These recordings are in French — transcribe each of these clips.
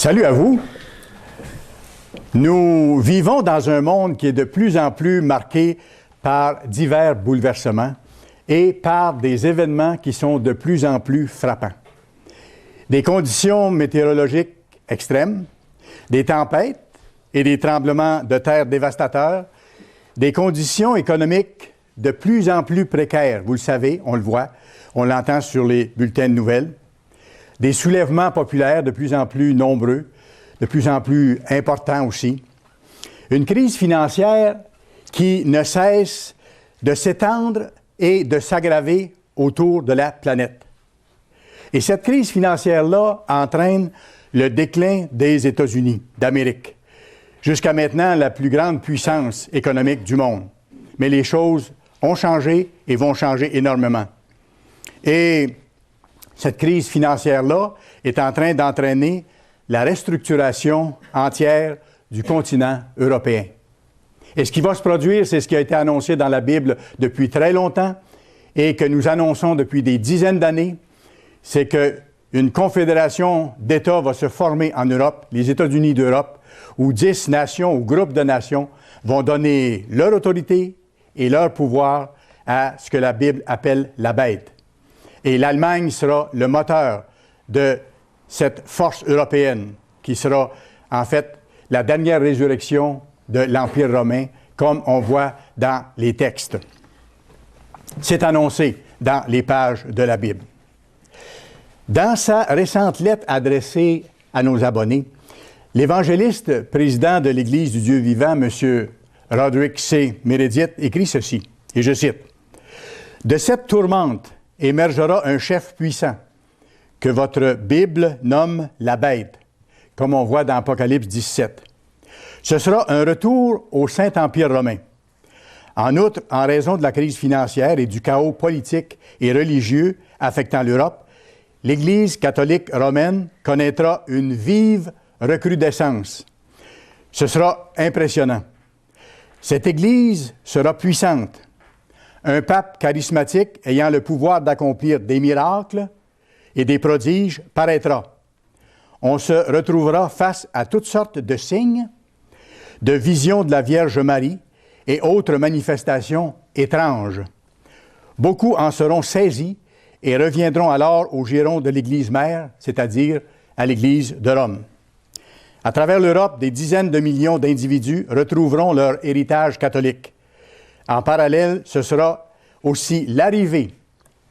Salut à vous. Nous vivons dans un monde qui est de plus en plus marqué par divers bouleversements et par des événements qui sont de plus en plus frappants. Des conditions météorologiques extrêmes, des tempêtes et des tremblements de terre dévastateurs, des conditions économiques de plus en plus précaires, vous le savez, on le voit, on l'entend sur les bulletins de nouvelles, des soulèvements populaires de plus en plus nombreux, de plus en plus importants aussi, une crise financière qui ne cesse de s'étendre et de s'aggraver autour de la planète. Et cette crise financière-là entraîne le déclin des États-Unis d'Amérique, jusqu'à maintenant la plus grande puissance économique du monde. Mais les choses ont changé et vont changer énormément. Et cette crise financière-là est en train d'entraîner la restructuration entière du continent européen. Et ce qui va se produire, c'est ce qui a été annoncé dans la Bible depuis très longtemps et que nous annonçons depuis des dizaines d'années, c'est qu'une confédération d'États va se former en Europe, les États-Unis d'Europe, où 10 nations ou groupes de nations vont donner leur autorité et leur pouvoir à ce que la Bible appelle la bête. Et l'Allemagne sera le moteur de cette force européenne qui sera en fait la dernière résurrection de l'Empire romain, comme on voit dans les textes. C'est annoncé dans les pages de la Bible. Dans sa récente lettre adressée à nos abonnés, l'évangéliste président de l'Église du Dieu vivant, M. Roderick C. Meredith, écrit ceci, et je cite, « De cette tourmente émergera un chef puissant que votre Bible nomme la bête, comme on voit dans Apocalypse 17. Ce sera un retour au Saint-Empire romain. En outre, en raison de la crise financière et du chaos politique et religieux affectant l'Europe, l'Église catholique romaine connaîtra une vive recrudescence. Ce sera impressionnant. Cette Église sera puissante. Un pape charismatique ayant le pouvoir d'accomplir des miracles et des prodiges paraîtra. On se retrouvera face à toutes sortes de signes, de visions de la Vierge Marie et autres manifestations étranges. Beaucoup en seront saisis et reviendront alors au giron de l'Église mère, c'est-à-dire à l'Église de Rome. À travers l'Europe, des dizaines de millions d'individus retrouveront leur héritage catholique. En parallèle, ce sera aussi l'arrivée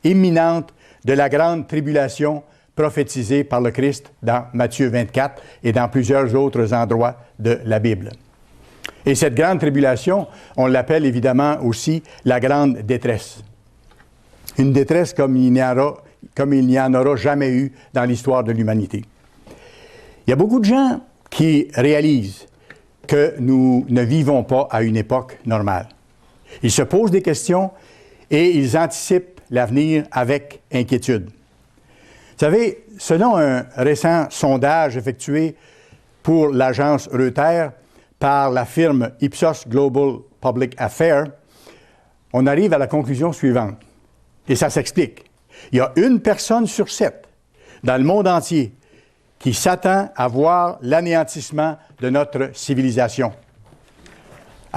imminente de la grande tribulation prophétisée par le Christ dans Matthieu 24 et dans plusieurs autres endroits de la Bible. Et cette grande tribulation, on l'appelle évidemment aussi la grande détresse. Une détresse comme il n'y en aura jamais eu dans l'histoire de l'humanité. Il y a beaucoup de gens qui réalisent que nous ne vivons pas à une époque normale. Ils se posent des questions et ils anticipent l'avenir avec inquiétude. Vous savez, selon un récent sondage effectué pour l'agence Reuters par la firme Ipsos Global Public Affairs, on arrive à la conclusion suivante. Et ça s'explique. Il y a 1 personne sur 7 dans le monde entier qui s'attend à voir l'anéantissement de notre civilisation.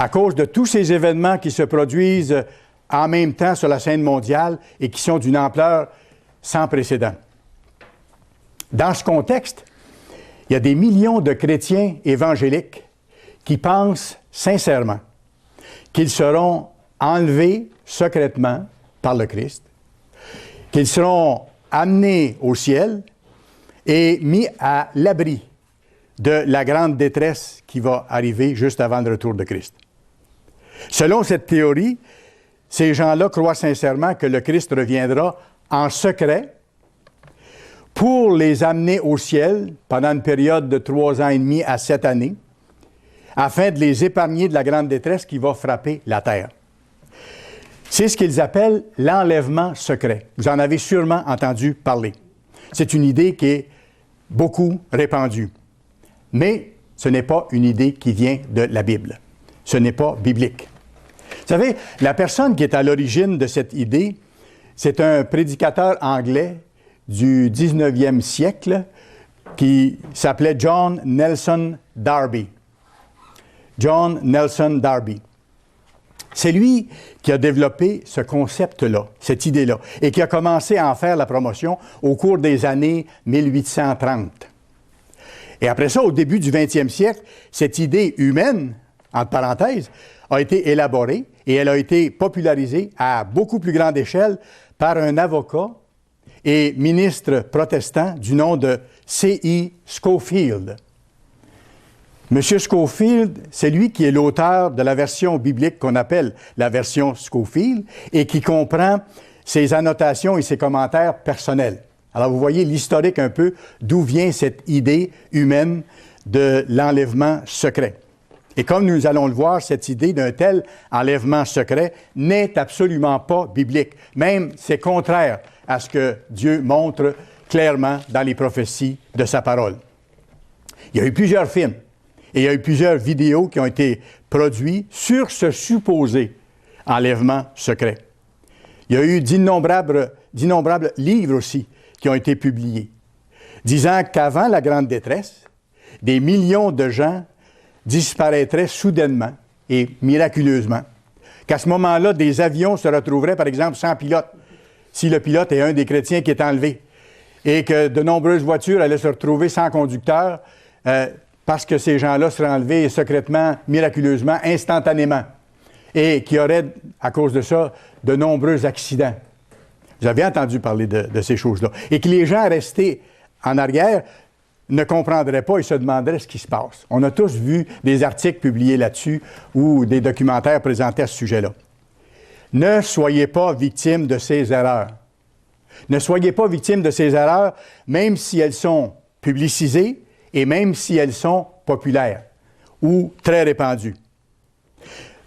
À cause de tous ces événements qui se produisent en même temps sur la scène mondiale et qui sont d'une ampleur sans précédent. Dans ce contexte, il y a des millions de chrétiens évangéliques qui pensent sincèrement qu'ils seront enlevés secrètement par le Christ, qu'ils seront amenés au ciel et mis à l'abri de la grande détresse qui va arriver juste avant le retour de Christ. Selon cette théorie, ces gens-là croient sincèrement que le Christ reviendra en secret pour les amener au ciel pendant une période de 3 ans et demi à 7 années, afin de les épargner de la grande détresse qui va frapper la terre. C'est ce qu'ils appellent l'enlèvement secret. Vous en avez sûrement entendu parler. C'est une idée qui est beaucoup répandue. Mais ce n'est pas une idée qui vient de la Bible. Ce n'est pas biblique. Vous savez, la personne qui est à l'origine de cette idée, c'est un prédicateur anglais du 19e siècle qui s'appelait John Nelson Darby. John Nelson Darby. C'est lui qui a développé ce concept-là, cette idée-là, et qui a commencé à en faire la promotion au cours des années 1830. Et après ça, au début du 20e siècle, cette idée humaine, entre parenthèses, a été élaborée et elle a été popularisée à beaucoup plus grande échelle par un avocat et ministre protestant du nom de C.E. Scofield. M. Scofield, c'est lui qui est l'auteur de la version biblique qu'on appelle la version Scofield et qui comprend ses annotations et ses commentaires personnels. Alors, vous voyez l'historique un peu d'où vient cette idée humaine de l'enlèvement secret. Et comme nous allons le voir, cette idée d'un tel enlèvement secret n'est absolument pas biblique. Même, c'est contraire à ce que Dieu montre clairement dans les prophéties de sa parole. Il y a eu plusieurs films et il y a eu plusieurs vidéos qui ont été produites sur ce supposé enlèvement secret. Il y a eu d'innombrables livres aussi qui ont été publiés, disant qu'avant la Grande Détresse, des millions de gens disparaîtraient soudainement et miraculeusement, qu'à ce moment-là, des avions se retrouveraient, par exemple, sans pilote, si le pilote est un des chrétiens qui est enlevé, et que de nombreuses voitures allaient se retrouver sans conducteur parce que ces gens-là seraient enlevés secrètement, miraculeusement, instantanément, et qu'il y aurait, à cause de ça, de nombreux accidents. Vous avez entendu parler de ces choses-là. Et que les gens restés en arrière ne comprendraient pas et se demanderaient ce qui se passe. On a tous vu des articles publiés là-dessus ou des documentaires présentés à ce sujet-là. Ne soyez pas victimes de ces erreurs. Ne soyez pas victimes de ces erreurs, même si elles sont publicisées et même si elles sont populaires ou très répandues.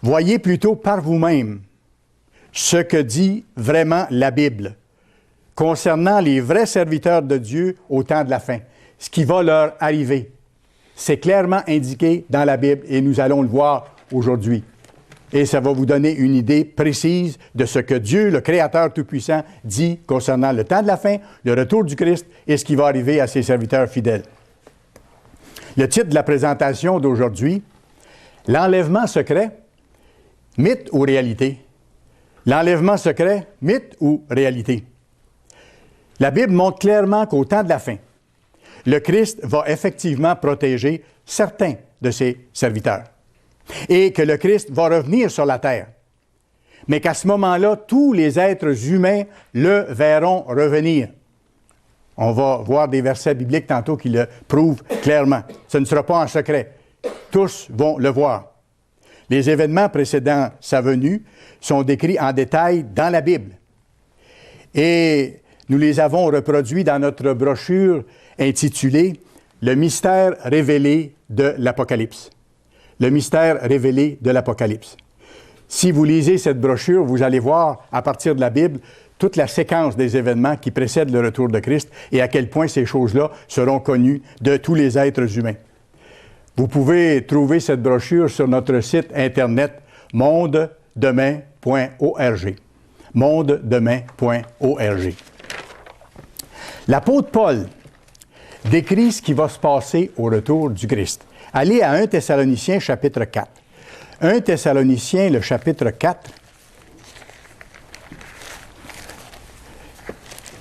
Voyez plutôt par vous-même ce que dit vraiment la Bible concernant les vrais serviteurs de Dieu au temps de la fin, ce qui va leur arriver. C'est clairement indiqué dans la Bible et nous allons le voir aujourd'hui. Et ça va vous donner une idée précise de ce que Dieu, le Créateur Tout-Puissant, dit concernant le temps de la fin, le retour du Christ et ce qui va arriver à ses serviteurs fidèles. Le titre de la présentation d'aujourd'hui, « L'enlèvement secret, mythe ou réalité ?» L'enlèvement secret, mythe ou réalité? La Bible montre clairement qu'au temps de la fin, le Christ va effectivement protéger certains de ses serviteurs et que le Christ va revenir sur la terre. Mais qu'à ce moment-là, tous les êtres humains le verront revenir. On va voir des versets bibliques tantôt qui le prouvent clairement. Ce ne sera pas en secret. Tous vont le voir. Les événements précédant sa venue sont décrits en détail dans la Bible. Et nous les avons reproduits dans notre brochure intitulée « Le mystère révélé de l'Apocalypse ». Le mystère révélé de l'Apocalypse. Si vous lisez cette brochure, vous allez voir, à partir de la Bible, toute la séquence des événements qui précèdent le retour de Christ et à quel point ces choses-là seront connues de tous les êtres humains. Vous pouvez trouver cette brochure sur notre site Internet mondedemain.org. mondedemain.org. L'apôtre Paul décrit ce qui va se passer au retour du Christ. Allez à 1 Thessaloniciens, chapitre 4. 1 Thessaloniciens, le chapitre 4.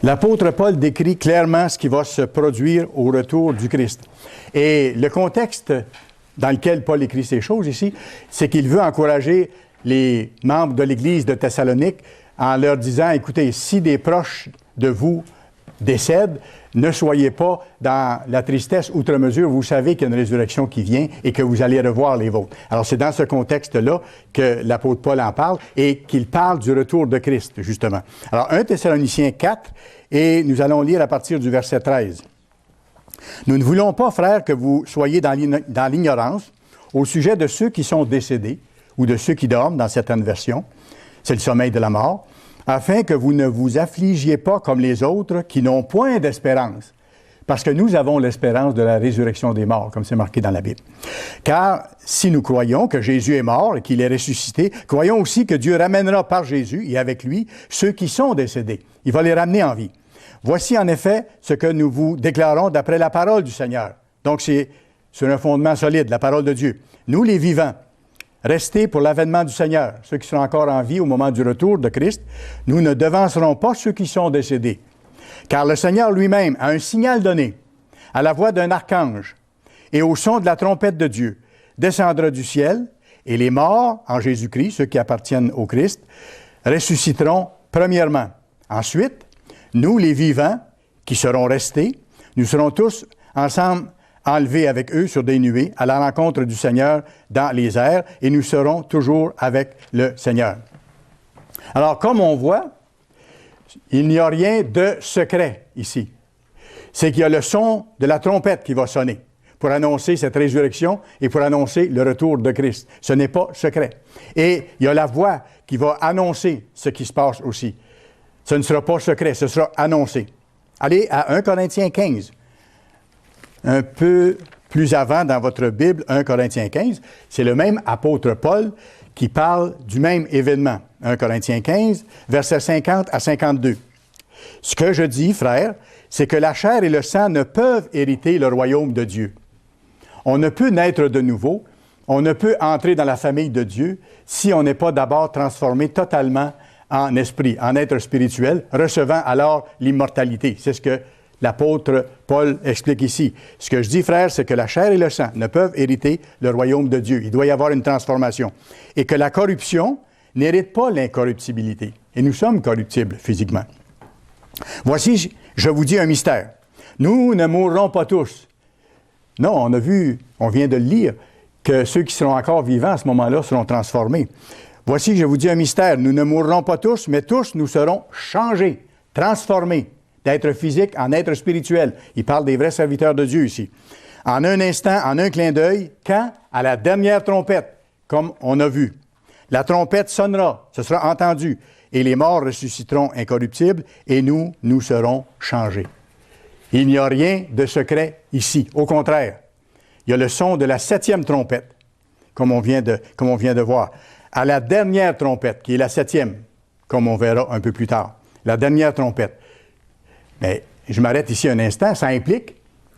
L'apôtre Paul décrit clairement ce qui va se produire au retour du Christ. Et le contexte dans lequel Paul écrit ces choses ici, c'est qu'il veut encourager les membres de l'Église de Thessalonique en leur disant, écoutez, si des proches de vous décèdent, ne soyez pas dans la tristesse outre mesure. Vous savez qu'il y a une résurrection qui vient et que vous allez revoir les vôtres. Alors, c'est dans ce contexte-là que l'apôtre Paul en parle et qu'il parle du retour de Christ, justement. Alors, 1 Thessaloniciens 4, et nous allons lire à partir du verset 13. « Nous ne voulons pas, frères, que vous soyez dans l'ignorance au sujet de ceux qui sont décédés ou de ceux qui dorment, dans certaines versions. C'est le sommeil de la mort. Afin que vous ne vous affligiez pas comme les autres qui n'ont point d'espérance. » Parce que nous avons l'espérance de la résurrection des morts, comme c'est marqué dans la Bible. « Car si nous croyons que Jésus est mort et qu'il est ressuscité, croyons aussi que Dieu ramènera par Jésus et avec lui ceux qui sont décédés. Il va les ramener en vie. Voici en effet ce que nous vous déclarons d'après la parole du Seigneur. Donc c'est sur un fondement solide, la parole de Dieu. Nous les vivants, restés pour l'avènement du Seigneur, ceux qui sont encore en vie au moment du retour de Christ, nous ne devancerons pas ceux qui sont décédés. Car le Seigneur lui-même a un signal donné, à la voix d'un archange, et au son de la trompette de Dieu, descendra du ciel, et les morts en Jésus-Christ, ceux qui appartiennent au Christ, ressusciteront premièrement. Ensuite, nous, les vivants, qui serons restés, nous serons tous ensemble enlevés avec eux sur des nuées à la rencontre du Seigneur dans les airs, et nous serons toujours avec le Seigneur. Alors, comme on voit, il n'y a rien de secret ici. C'est qu'il y a le son de la trompette qui va sonner pour annoncer cette résurrection et pour annoncer le retour de Christ. Ce n'est pas secret. Et il y a la voix qui va annoncer ce qui se passe aussi. Ce ne sera pas secret, ce sera annoncé. Allez à 1 Corinthiens 15. Un peu plus avant dans votre Bible, 1 Corinthiens 15, c'est le même apôtre Paul qui parle du même événement. 1 Corinthiens 15, versets 50 à 52. Ce que je dis, frères, c'est que la chair et le sang ne peuvent hériter le royaume de Dieu. On ne peut naître de nouveau, on ne peut entrer dans la famille de Dieu si on n'est pas d'abord transformé totalement en esprit, en être spirituel, recevant alors l'immortalité. C'est ce que l'apôtre Paul explique ici. Ce que je dis, frère, c'est que la chair et le sang ne peuvent hériter le royaume de Dieu. Il doit y avoir une transformation. Et que la corruption n'hérite pas l'incorruptibilité. Et nous sommes corruptibles physiquement. Voici, je vous dis un mystère. Nous ne mourrons pas tous. Non, on vient de le lire, que ceux qui seront encore vivants à ce moment-là seront transformés. Voici, je vous dis un mystère. Nous ne mourrons pas tous, mais tous nous serons changés, transformés, d'être physique en être spirituel. Il parle des vrais serviteurs de Dieu ici. En un instant, en un clin d'œil, quand? À la dernière trompette, comme on a vu. La trompette sonnera, ce sera entendu, et les morts ressusciteront incorruptibles, et nous serons changés. Il n'y a rien de secret ici. Au contraire, il y a le son de la 7e trompette, comme on vient de voir. À la dernière trompette, qui est la 7e, comme on verra un peu plus tard. La dernière trompette. Mais je m'arrête ici un instant. Ça implique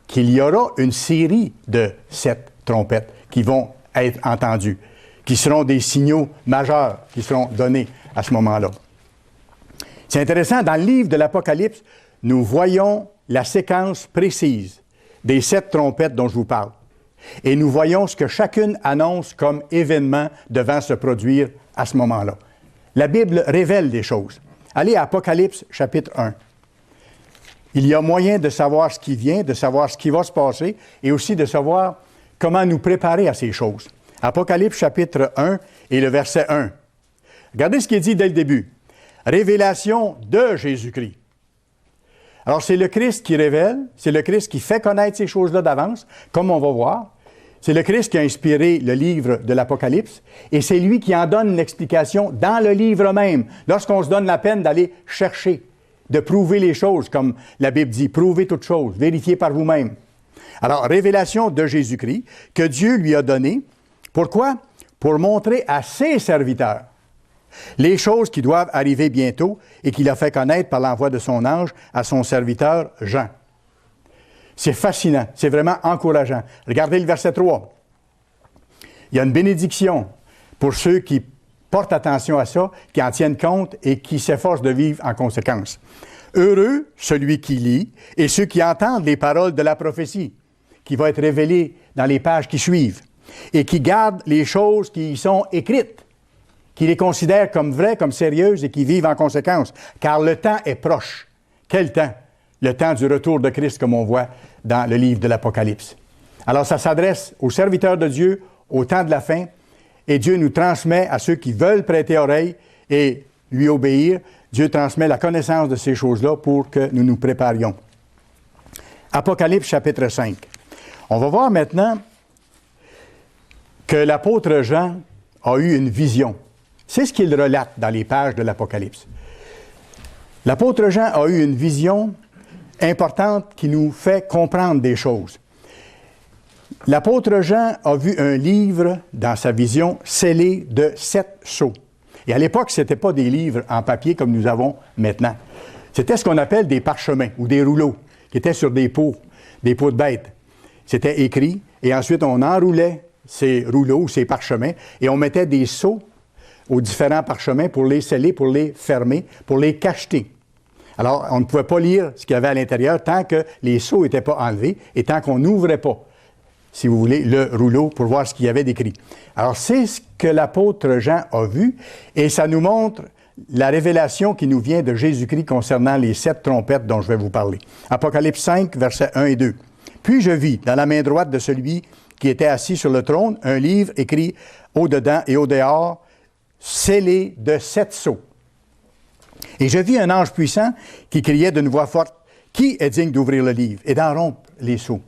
qu'il y aura une série de 7 trompettes qui vont être entendues, qui seront des signaux majeurs qui seront donnés à ce moment-là. C'est intéressant, dans le livre de l'Apocalypse, nous voyons la séquence précise des 7 trompettes dont je vous parle. Et nous voyons ce que chacune annonce comme événement devant se produire à ce moment-là. La Bible révèle des choses. Allez à Apocalypse, chapitre 1. Il y a moyen de savoir ce qui vient, de savoir ce qui va se passer, et aussi de savoir comment nous préparer à ces choses. Apocalypse, chapitre 1, et le verset 1. Regardez ce qui est dit dès le début. Révélation de Jésus-Christ. Alors, c'est le Christ qui révèle, c'est le Christ qui fait connaître ces choses-là d'avance, comme on va voir. C'est le Christ qui a inspiré le livre de l'Apocalypse, et c'est lui qui en donne l'explication dans le livre même, lorsqu'on se donne la peine d'aller chercher, de prouver les choses, comme la Bible dit, prouvez toutes choses, vérifiez par vous-même. Alors, révélation de Jésus-Christ, que Dieu lui a donnée. Pourquoi? Pour montrer à ses serviteurs les choses qui doivent arriver bientôt et qu'il a fait connaître par l'envoi de son ange à son serviteur Jean. C'est fascinant, c'est vraiment encourageant. Regardez le verset 3. Il y a une bénédiction pour ceux qui portent attention à ça, qui en tiennent compte et qui s'efforcent de vivre en conséquence. Heureux celui qui lit et ceux qui entendent les paroles de la prophétie, qui va être révélée dans les pages qui suivent, et qui gardent les choses qui y sont écrites, qui les considèrent comme vraies, comme sérieuses et qui vivent en conséquence. Car le temps est proche. Quel temps? Le temps du retour de Christ, comme on voit dans le livre de l'Apocalypse. Alors, ça s'adresse aux serviteurs de Dieu au temps de la fin, et Dieu nous transmet à ceux qui veulent prêter oreille et lui obéir. Dieu transmet la connaissance de ces choses-là pour que nous nous préparions. Apocalypse, chapitre 5. On va voir maintenant que l'apôtre Jean a eu une vision. C'est ce qu'il relate dans les pages de l'Apocalypse. L'apôtre Jean a eu une vision importante qui nous fait comprendre des choses. L'apôtre Jean a vu un livre dans sa vision scellé de 7 sceaux. Et à l'époque, ce n'était pas des livres en papier comme nous avons maintenant. C'était ce qu'on appelle des parchemins ou des rouleaux, qui étaient sur des pots de bêtes. C'était écrit, et ensuite on enroulait ces rouleaux, ces parchemins, et on mettait des sceaux aux différents parchemins pour les sceller, pour les fermer, pour les cacheter. Alors, on ne pouvait pas lire ce qu'il y avait à l'intérieur tant que les sceaux n'étaient pas enlevés et tant qu'on n'ouvrait pas, si vous voulez, le rouleau pour voir ce qu'il y avait d'écrit. Alors, c'est ce que l'apôtre Jean a vu et ça nous montre la révélation qui nous vient de Jésus-Christ concernant les 7 trompettes dont je vais vous parler. Apocalypse 5, versets 1 et 2. « Puis je vis, dans la main droite de celui qui était assis sur le trône, un livre écrit au-dedans et au-dehors, scellé de 7 sceaux. Et je vis un ange puissant qui criait d'une voix forte, « Qui est digne d'ouvrir le livre et d'en rompre les sceaux? »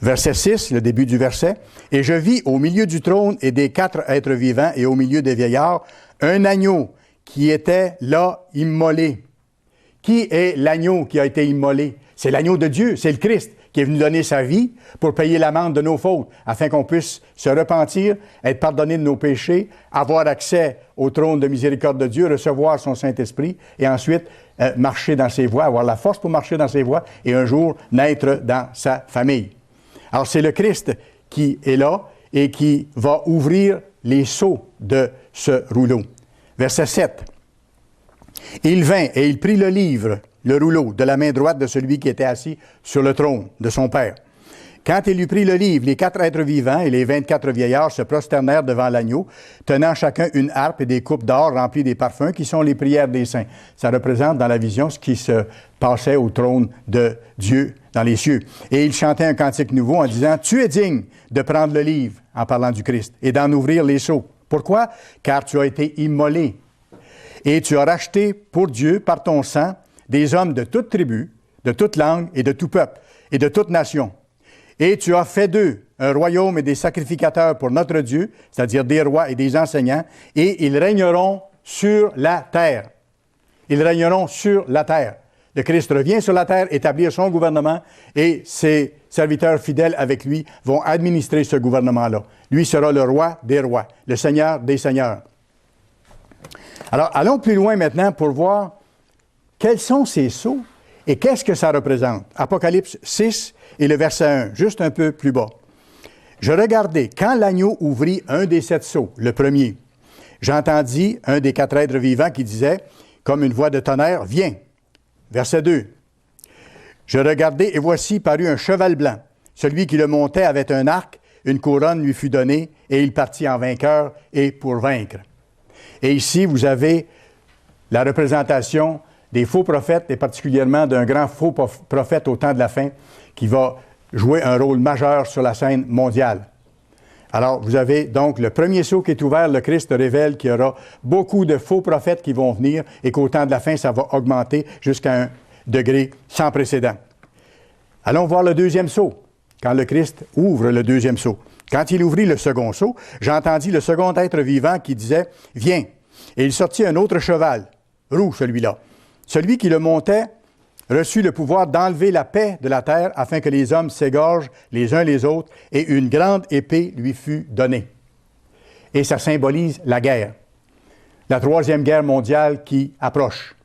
Verset 6, le début du verset. « Et je vis au milieu du trône et des 4 êtres vivants et au milieu des vieillards, un agneau qui était là immolé. » Qui est l'agneau qui a été immolé? C'est l'agneau de Dieu, c'est le Christ qui est venu donner sa vie pour payer l'amende de nos fautes, afin qu'on puisse se repentir, être pardonné de nos péchés, avoir accès au trône de miséricorde de Dieu, recevoir son Saint-Esprit, et ensuite marcher dans ses voies, avoir la force pour marcher dans ses voies, et un jour naître dans sa famille. Alors c'est le Christ qui est là et qui va ouvrir les sceaux de ce rouleau. Verset 7. « Il vint et il prit le livre, le rouleau, de la main droite de celui qui était assis sur le trône de son Père. Quand il eut pris le livre, les 4 êtres vivants et les 24 vieillards se prosternèrent devant l'agneau, tenant chacun une harpe et des coupes d'or remplies des parfums qui sont les prières des saints. » Ça représente dans la vision ce qui se passait au trône de Dieu dans les cieux. Et il chantait un cantique nouveau en disant « Tu es digne de prendre le livre, en parlant du Christ, et d'en ouvrir les sceaux. Pourquoi? Car tu as été immolé. Et tu as racheté pour Dieu, par ton sang, des hommes de toute tribu, de toute langue et de tout peuple, et de toute nation. Et tu as fait d'eux un royaume et des sacrificateurs pour notre Dieu, c'est-à-dire des rois et des enseignants, et ils régneront sur la terre. Ils régneront sur la terre. Le Christ revient sur la terre, établir son gouvernement, et ses serviteurs fidèles avec lui vont administrer ce gouvernement-là. Lui sera le roi des rois, le Seigneur des seigneurs. Alors, allons plus loin maintenant pour voir quels sont ces sceaux et qu'est-ce que ça représente. Apocalypse 6 et le verset 1, juste un peu plus bas. « Je regardai, quand l'agneau ouvrit un des 7 sceaux, le premier, j'entendis un des 4 êtres vivants qui disait, comme une voix de tonnerre, « Viens !» Verset 2. « Je regardai, et voici parut un cheval blanc. Celui qui le montait avait un arc, une couronne lui fut donnée, et il partit en vainqueur et pour vaincre. » Et ici, vous avez la représentation des faux prophètes, et particulièrement d'un grand faux prophète au temps de la fin, qui va jouer un rôle majeur sur la scène mondiale. Alors, vous avez donc le premier sceau qui est ouvert, le Christ révèle qu'il y aura beaucoup de faux prophètes qui vont venir et qu'au temps de la fin, ça va augmenter jusqu'à un degré sans précédent. Allons voir le deuxième sceau, quand le Christ ouvre le deuxième sceau. Quand il ouvrit le second sceau, j'entendis le second être vivant qui disait « Viens !» Et il sortit un autre cheval, roux celui-là. Celui qui le montait reçut le pouvoir d'enlever la paix de la terre afin que les hommes s'égorgent les uns les autres, et une grande épée lui fut donnée. Et ça symbolise la guerre, la 3e guerre mondiale qui approche.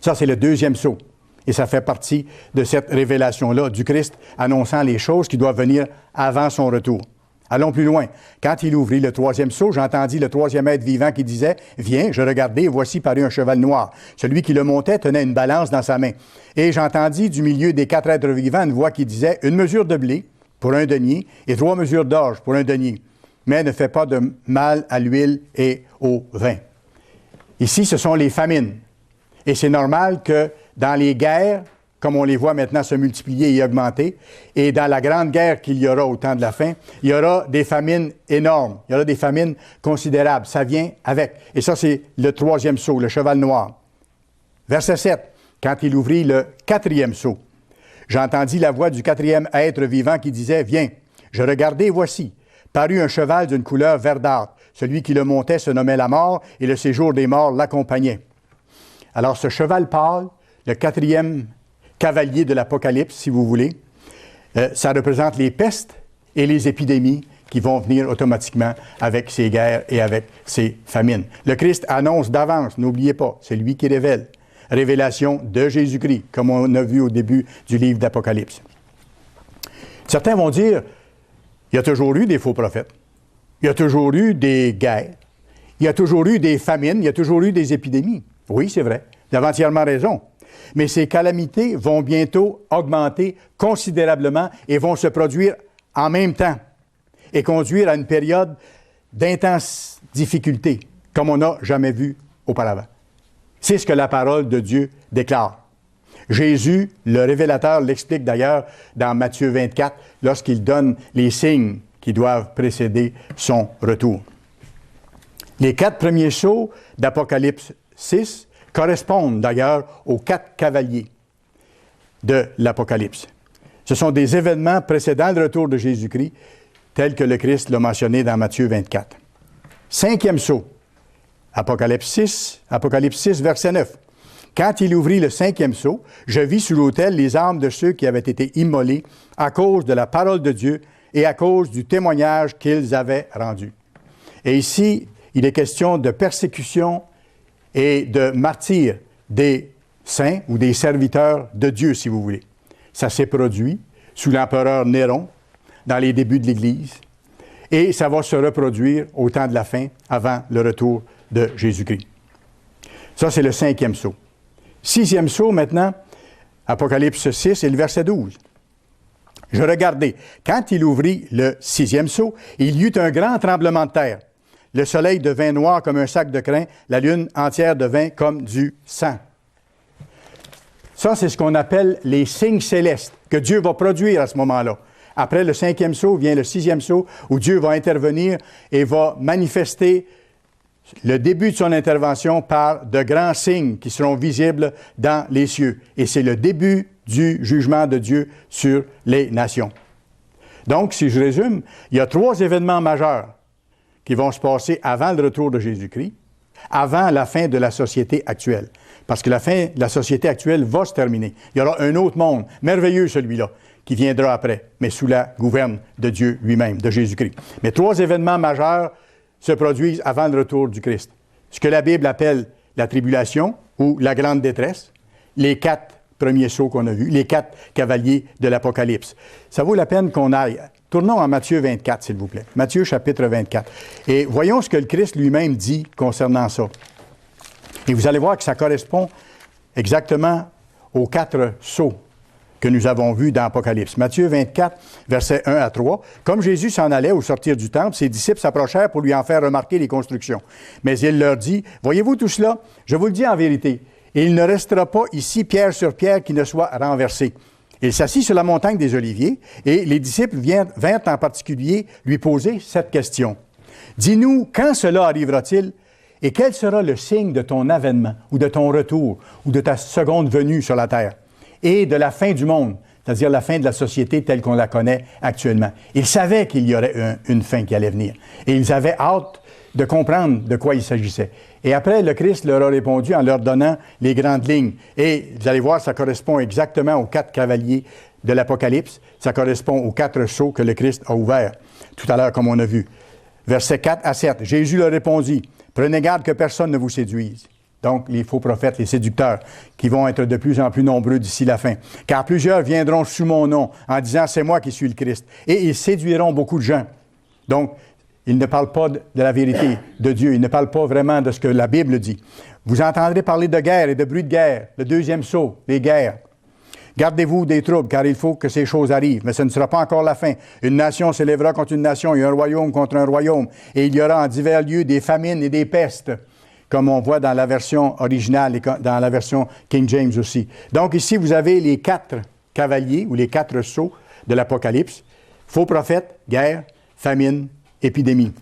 Ça, c'est le deuxième sceau. Et ça fait partie de cette révélation-là du Christ annonçant les choses qui doivent venir avant son retour. Allons plus loin. Quand il ouvrit le 3e sceau, j'entendis le 3e être vivant qui disait « Viens, je regardai, et voici parut un cheval noir. Celui qui le montait tenait une balance dans sa main. Et j'entendis du milieu des 4 êtres vivants une voix qui disait « Une mesure de blé pour un denier et 3 mesures d'orge pour un denier. Mais ne fais pas de mal à l'huile et au vin. » Ici, ce sont les famines. Et c'est normal que dans les guerres, comme on les voit maintenant se multiplier et augmenter, et dans la grande guerre qu'il y aura au temps de la fin, il y aura des famines énormes, il y aura des famines considérables. Ça vient avec. Et ça, c'est le 3e sceau, le cheval noir. Verset 7, quand il ouvrit le 4e sceau, j'entendis la voix du 4e être vivant qui disait « Viens !» Je regardai, et voici, parut un cheval d'une couleur verdâtre. Celui qui le montait se nommait la mort, et le séjour des morts l'accompagnait. Alors, ce cheval pâle, le 4e cavalier de l'Apocalypse, si vous voulez, ça représente les pestes et les épidémies qui vont venir automatiquement avec ces guerres et avec ces famines. Le Christ annonce d'avance, n'oubliez pas, c'est lui qui révèle. révélation de Jésus-Christ, comme on a vu au début du livre d'Apocalypse. Certains vont dire, il y a toujours eu des faux prophètes, il y a toujours eu des guerres, il y a toujours eu des famines, il y a toujours eu des épidémies. Oui, c'est vrai, vous avez entièrement raison. Mais ces calamités vont bientôt augmenter considérablement et vont se produire en même temps et conduire à une période d'intense difficulté, comme on n'a jamais vu auparavant. C'est ce que la parole de Dieu déclare. Jésus, le révélateur, l'explique d'ailleurs dans Matthieu 24, lorsqu'il donne les signes qui doivent précéder son retour. Les 4 premiers sceaux d'Apocalypse 6 correspondent d'ailleurs aux 4 cavaliers de l'Apocalypse. Ce sont des événements précédant le retour de Jésus-Christ, tels que le Christ l'a mentionné dans Matthieu 24. 5e sceau, Apocalypse 6, verset 9. Quand il ouvrit le 5e sceau, je vis sur l'autel les âmes de ceux qui avaient été immolés à cause de la parole de Dieu et à cause du témoignage qu'ils avaient rendu. Et ici, il est question de persécution et de martyrs des saints ou des serviteurs de Dieu, si vous voulez. Ça s'est produit sous l'empereur Néron, dans les débuts de l'Église, et ça va se reproduire au temps de la fin, avant le retour de Jésus-Christ. Ça, c'est le 5e sceau. 6e sceau, maintenant, Apocalypse 6 et le verset 12. Je regardai. Quand il ouvrit le 6e sceau, il y eut un grand tremblement de terre. Le soleil devint noir comme un sac de crin, la lune entière devint comme du sang. Ça, c'est ce qu'on appelle les signes célestes que Dieu va produire à ce moment-là. Après le 5e sceau vient le 6e sceau où Dieu va intervenir et va manifester le début de son intervention par de grands signes qui seront visibles dans les cieux. Et c'est le début du jugement de Dieu sur les nations. Donc, si je résume, il y a 3 événements majeurs qui vont se passer avant le retour de Jésus-Christ, avant la fin de la société actuelle. Parce que la fin de la société actuelle va se terminer. Il y aura un autre monde, merveilleux celui-là, qui viendra après, mais sous la gouverne de Dieu lui-même, de Jésus-Christ. Mais 3 événements majeurs se produisent avant le retour du Christ. Ce que la Bible appelle la tribulation ou la grande détresse, les 4 premiers sceaux qu'on a vus, les 4 cavaliers de l'Apocalypse. Ça vaut la peine qu'on aille. Tournons à Matthieu 24, s'il vous plaît. Matthieu chapitre 24. Et voyons ce que le Christ lui-même dit concernant ça. Et vous allez voir que ça correspond exactement aux 4 sceaux que nous avons vus dans l'Apocalypse. Matthieu 24, versets 1 à 3. Comme Jésus s'en allait au sortir du temple, ses disciples s'approchèrent pour lui en faire remarquer les constructions. Mais il leur dit, « Voyez-vous tout cela? Je vous le dis en vérité, il ne restera pas ici pierre sur pierre qui ne soit renversée. » Il s'assit sur la montagne des Oliviers et les disciples vinrent en particulier lui poser cette question. « Dis-nous, quand cela arrivera-t-il et quel sera le signe de ton avènement ou de ton retour ou de ta seconde venue sur la terre? » Et de la fin du monde, c'est-à-dire la fin de la société telle qu'on la connaît actuellement. Ils savaient qu'il y aurait une fin qui allait venir. Et ils avaient hâte de comprendre de quoi il s'agissait. Et après, le Christ leur a répondu en leur donnant les grandes lignes. Et vous allez voir, ça correspond exactement aux 4 cavaliers de l'Apocalypse. Ça correspond aux 4 sceaux que le Christ a ouverts tout à l'heure, comme on a vu. Versets 4 à 7. Jésus leur répondit, « Prenez garde que personne ne vous séduise. » Donc, les faux prophètes, les séducteurs, qui vont être de plus en plus nombreux d'ici la fin. Car plusieurs viendront sous mon nom, en disant « C'est moi qui suis le Christ. » Et ils séduiront beaucoup de gens. Donc, ils ne parlent pas de la vérité de Dieu. Ils ne parlent pas vraiment de ce que la Bible dit. Vous entendrez parler de guerre et de bruit de guerre. Le 2e sceau, les guerres. Gardez-vous des troubles, car il faut que ces choses arrivent. Mais ce ne sera pas encore la fin. Une nation s'élèvera contre une nation et un royaume contre un royaume. Et il y aura en divers lieux des famines et des pestes, comme on voit dans la version originale et dans la version King James aussi. Donc ici, vous avez les 4 cavaliers ou les 4 sceaux de l'Apocalypse. Faux prophètes, guerre, famine, épidémie.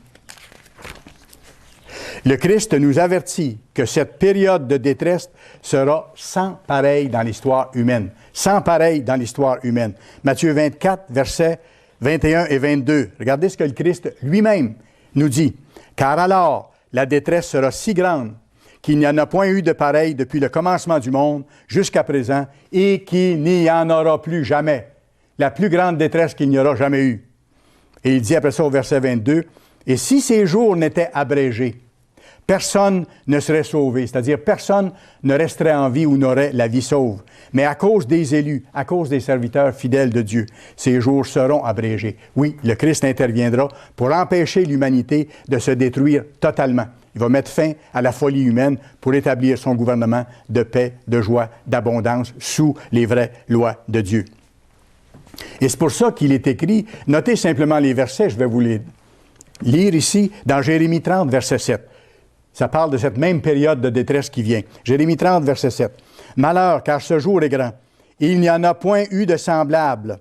Le Christ nous avertit que cette période de détresse sera sans pareil dans l'histoire humaine. Sans pareil dans l'histoire humaine. Matthieu 24, versets 21 et 22. Regardez ce que le Christ lui-même nous dit. « Car alors, la détresse sera si grande qu'il n'y en a point eu de pareil depuis le commencement du monde jusqu'à présent et qu'il n'y en aura plus jamais. » La plus grande détresse qu'il n'y aura jamais eu. Et il dit après ça au verset 22, « Et si ces jours n'étaient abrégés personne ne serait sauvé, c'est-à-dire personne ne resterait en vie ou n'aurait la vie sauve. Mais à cause des élus, à cause des serviteurs fidèles de Dieu, ces jours seront abrégés. Oui, le Christ interviendra pour empêcher l'humanité de se détruire totalement. Il va mettre fin à la folie humaine pour établir son gouvernement de paix, de joie, d'abondance sous les vraies lois de Dieu. Et c'est pour ça qu'il est écrit, notez simplement les versets, je vais vous les lire ici, dans Jérémie 30, verset 7. Ça parle de cette même période de détresse qui vient. Jérémie 30, verset 7. « Malheur, car ce jour est grand. Il n'y en a point eu de semblable.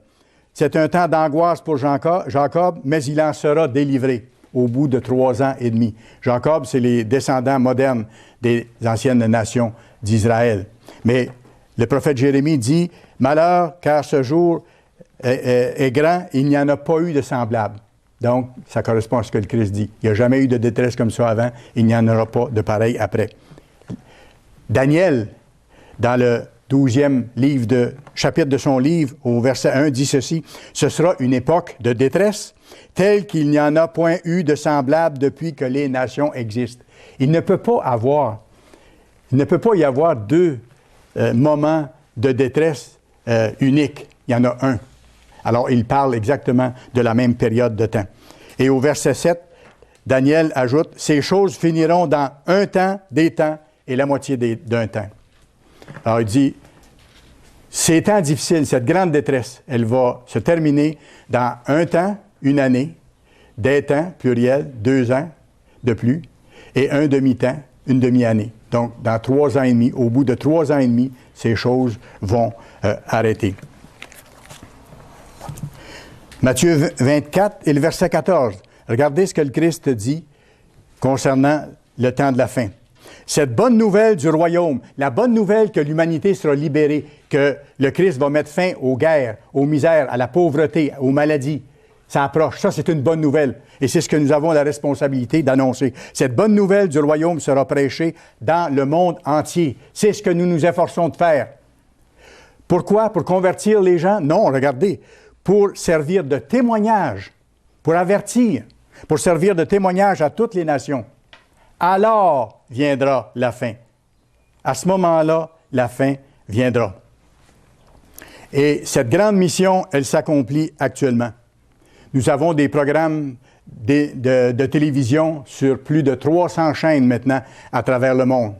C'est un temps d'angoisse pour Jacob, mais il en sera délivré au bout de 3 ans et demi. » Jacob, c'est les descendants modernes des anciennes nations d'Israël. Mais le prophète Jérémie dit, « Malheur, car ce jour est grand, il n'y en a pas eu de semblable. » Donc, ça correspond à ce que le Christ dit. Il n'y a jamais eu de détresse comme ça avant, il n'y en aura pas de pareil après. Daniel, dans le 12e chapitre de son livre, au verset 1, dit ceci, « Ce sera une époque de détresse, telle qu'il n'y en a point eu de semblable depuis que les nations existent. » Il ne peut pas y avoir 2 moments de détresse uniques. Il y en a un. Alors, il parle exactement de la même période de temps. Et au verset 7, Daniel ajoute, « Ces choses finiront dans un temps, des temps, et la moitié d'un temps. » Alors, il dit, ces temps difficiles, cette grande détresse, elle va se terminer dans un temps, une année, des temps, pluriel, 2 ans de plus, et un demi-temps, une demi-année. Donc, dans 3 ans et demi, au bout de 3 ans et demi, ces choses vont arrêter. Matthieu 24 et le verset 14. Regardez ce que le Christ dit concernant le temps de la fin. Cette bonne nouvelle du royaume, la bonne nouvelle que l'humanité sera libérée, que le Christ va mettre fin aux guerres, aux misères, à la pauvreté, aux maladies, ça approche. Ça, c'est une bonne nouvelle. Et c'est ce que nous avons la responsabilité d'annoncer. Cette bonne nouvelle du royaume sera prêchée dans le monde entier. C'est ce que nous nous efforçons de faire. Pourquoi? Pour convertir les gens? Non, regardez. Pour servir de témoignage, pour avertir, pour servir de témoignage à toutes les nations. Alors viendra la fin. À ce moment-là, la fin viendra. Et cette grande mission, elle s'accomplit actuellement. Nous avons des programmes de télévision sur plus de 300 chaînes maintenant à travers le monde.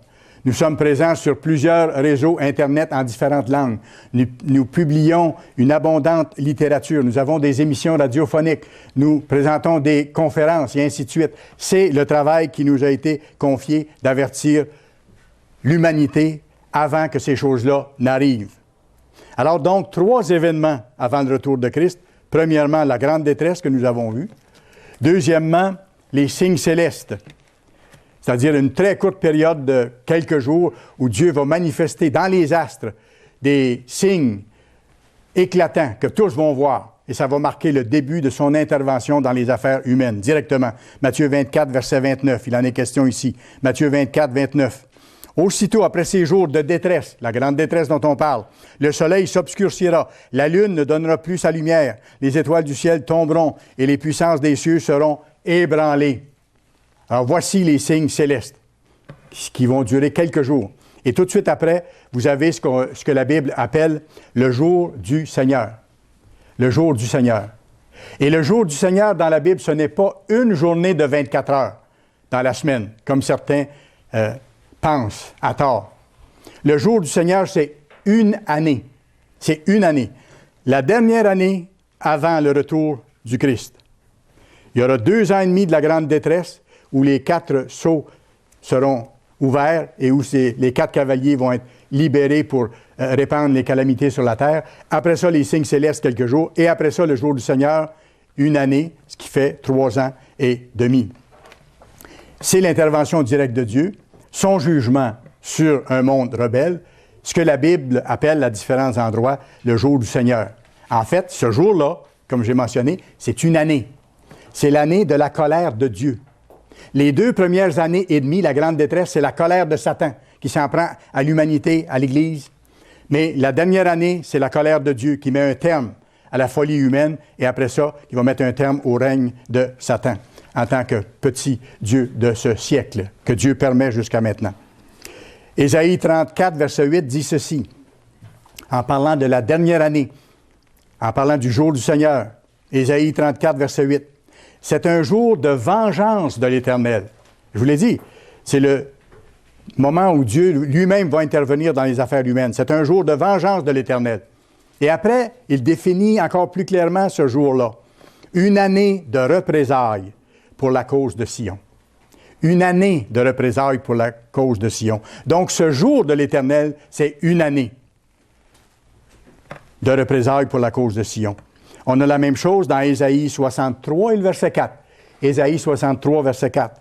Nous sommes présents sur plusieurs réseaux Internet en différentes langues. Nous publions une abondante littérature. Nous avons des émissions radiophoniques. Nous présentons des conférences et ainsi de suite. C'est le travail qui nous a été confié d'avertir l'humanité avant que ces choses-là n'arrivent. Alors donc, 3 événements avant le retour de Christ. Premièrement, la grande détresse que nous avons vue. Deuxièmement, les signes célestes. C'est-à-dire une très courte période de quelques jours où Dieu va manifester dans les astres des signes éclatants que tous vont voir. Et ça va marquer le début de son intervention dans les affaires humaines, directement. Matthieu 24, verset 29, il en est question ici. Matthieu 24, 29. Aussitôt après ces jours de détresse, la grande détresse dont on parle, le soleil s'obscurcira, la lune ne donnera plus sa lumière, les étoiles du ciel tomberont et les puissances des cieux seront ébranlées. Alors, voici les signes célestes qui vont durer quelques jours. Et tout de suite après, vous avez ce que la Bible appelle le jour du Seigneur. Le jour du Seigneur. Et le jour du Seigneur dans la Bible, ce n'est pas une journée de 24 heures dans la semaine, comme certains pensent à tort. Le jour du Seigneur, c'est une année. C'est une année. La dernière année avant le retour du Christ. Il y aura 2 ans et demi de la grande détresse, où les 4 sceaux seront ouverts et où les 4 cavaliers vont être libérés pour répandre les calamités sur la terre. Après ça, les signes célestes quelques jours. Et après ça, le jour du Seigneur, une année, ce qui fait 3 ans et demi. C'est l'intervention directe de Dieu, son jugement sur un monde rebelle, ce que la Bible appelle à différents endroits le jour du Seigneur. En fait, ce jour-là, comme j'ai mentionné, c'est une année. C'est l'année de la colère de Dieu. Les 2 premières années et demie, la grande détresse, c'est la colère de Satan qui s'en prend à l'humanité, à l'Église. Mais la dernière année, c'est la colère de Dieu qui met un terme à la folie humaine et après ça, il va mettre un terme au règne de Satan en tant que petit Dieu de ce siècle que Dieu permet jusqu'à maintenant. Ésaïe 34, verset 8 dit ceci, en parlant de la dernière année, en parlant du jour du Seigneur. Ésaïe 34, verset 8. C'est un jour de vengeance de l'Éternel. Je vous l'ai dit, c'est le moment où Dieu lui-même va intervenir dans les affaires humaines. C'est un jour de vengeance de l'Éternel. Et après, il définit encore plus clairement ce jour-là. Une année de représailles pour la cause de Sion. Une année de représailles pour la cause de Sion. Donc, ce jour de l'Éternel, c'est une année de représailles pour la cause de Sion. On a la même chose dans Ésaïe 63 et le verset 4. Ésaïe 63, verset 4.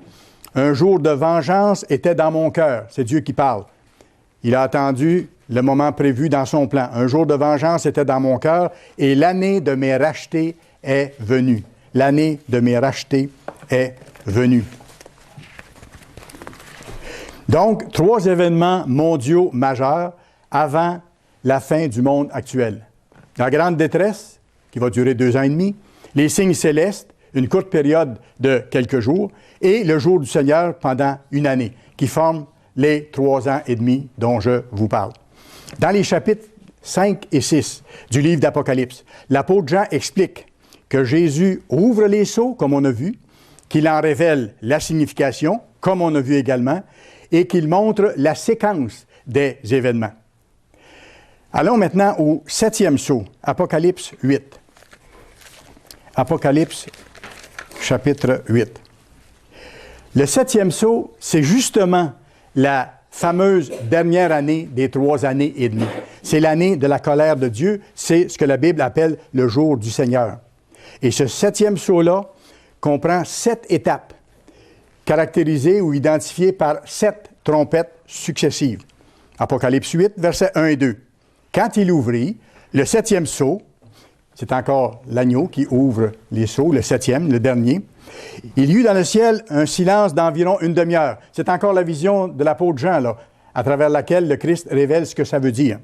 Un jour de vengeance était dans mon cœur. C'est Dieu qui parle. Il a attendu le moment prévu dans son plan. Un jour de vengeance était dans mon cœur et l'année de mes rachetés est venue. L'année de mes rachetés est venue. Donc, 3 événements mondiaux majeurs avant la fin du monde actuel. La grande détresse, qui va durer 2 ans et demi, les signes célestes, une courte période de quelques jours, et le jour du Seigneur pendant une année, qui forment les 3 ans et demi dont je vous parle. Dans les chapitres 5 et 6 du livre d'Apocalypse, l'apôtre Jean explique que Jésus ouvre les sceaux, comme on a vu, qu'il en révèle la signification, comme on a vu également, et qu'il montre la séquence des événements. Allons maintenant au 7e sceau, Apocalypse 8. Apocalypse, chapitre 8. Le 7e sceau, c'est justement la fameuse dernière année des 3 années et demie. C'est l'année de la colère de Dieu, c'est ce que la Bible appelle le jour du Seigneur. Et ce 7e sceau-là comprend 7 étapes, caractérisées ou identifiées par 7 trompettes successives. Apocalypse 8, versets 1 et 2. Quand il ouvrit le 7e sceau, c'est encore l'agneau qui ouvre les sceaux, le 7e, le dernier, il y eut dans le ciel un silence d'environ une demi-heure. C'est encore la vision de l'apôtre Jean, là, à travers laquelle le Christ révèle ce que ça veut dire.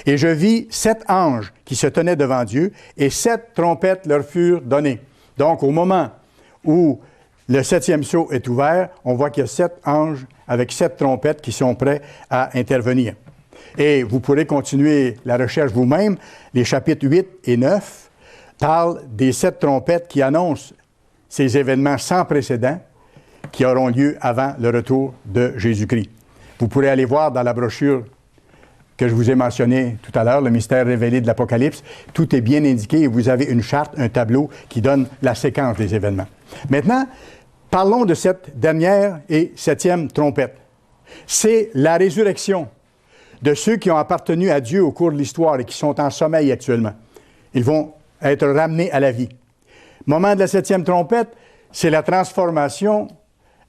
Et je vis 7 anges qui se tenaient devant Dieu, et 7 trompettes leur furent données. Donc, au moment où le 7e sceau est ouvert, on voit qu'il y a 7 anges avec 7 trompettes qui sont prêts à intervenir. Et vous pourrez continuer la recherche vous-même. Les chapitres 8 et 9 parlent des 7 trompettes qui annoncent ces événements sans précédent qui auront lieu avant le retour de Jésus-Christ. Vous pourrez aller voir dans la brochure que je vous ai mentionnée tout à l'heure, le mystère révélé de l'Apocalypse. Tout est bien indiqué et vous avez une charte, un tableau qui donne la séquence des événements. Maintenant, parlons de cette dernière et 7e trompette. C'est la résurrection de ceux qui ont appartenu à Dieu au cours de l'histoire et qui sont en sommeil actuellement. Ils vont être ramenés à la vie. Moment de la 7e trompette, c'est la transformation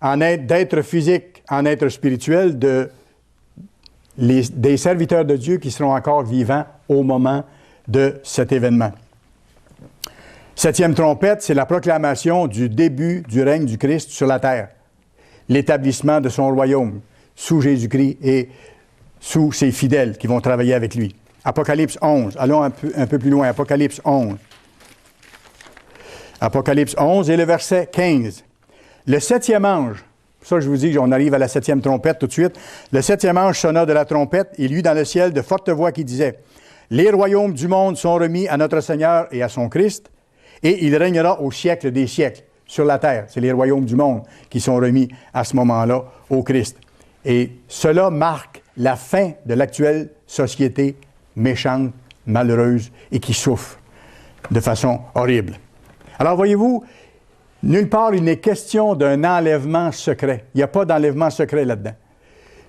d'être physique en être spirituel des serviteurs de Dieu qui seront encore vivants au moment de cet événement. 7e trompette, c'est la proclamation du début du règne du Christ sur la terre, l'établissement de son royaume sous Jésus-Christ et sous ses fidèles qui vont travailler avec lui. Apocalypse 11, allons un peu plus loin, Apocalypse 11. Apocalypse 11 et le verset 15. Le 7e ange, ça je vous dis, on arrive à la 7e trompette tout de suite. Le 7e ange sonna de la trompette, il y eut dans le ciel de fortes voix qui disaient, « Les royaumes du monde sont remis à notre Seigneur et à son Christ, et il régnera au siècle des siècles sur la terre. » C'est les royaumes du monde qui sont remis à ce moment-là au Christ. Et cela marque la fin de l'actuelle société méchante, malheureuse et qui souffre de façon horrible. Alors, voyez-vous, nulle part il n'est question d'un enlèvement secret. Il n'y a pas d'enlèvement secret là-dedans.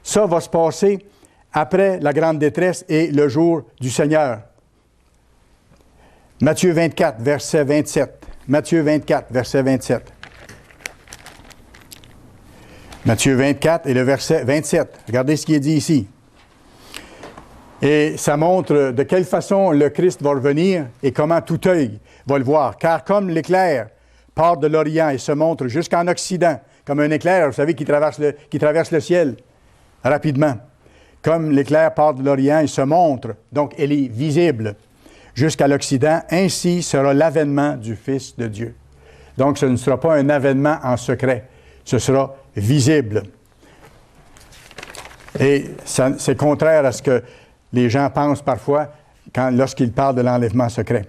Ça va se passer après la grande détresse et le jour du Seigneur. Matthieu 24, verset 27. Matthieu 24, verset 27. Matthieu 24 et le verset 27. Regardez ce qui est dit ici. Et ça montre de quelle façon le Christ va revenir et comment tout œil va le voir. Car comme l'éclair part de l'Orient et se montre jusqu'en Occident, comme un éclair, vous savez, qui traverse le ciel rapidement. Comme l'éclair part de l'Orient et se montre, donc elle est visible, jusqu'à l'Occident. Ainsi sera l'avènement du Fils de Dieu. Donc, ce ne sera pas un avènement en secret. Ce sera visible. Et c'est contraire à ce que les gens pensent parfois lorsqu'ils parlent de l'enlèvement secret.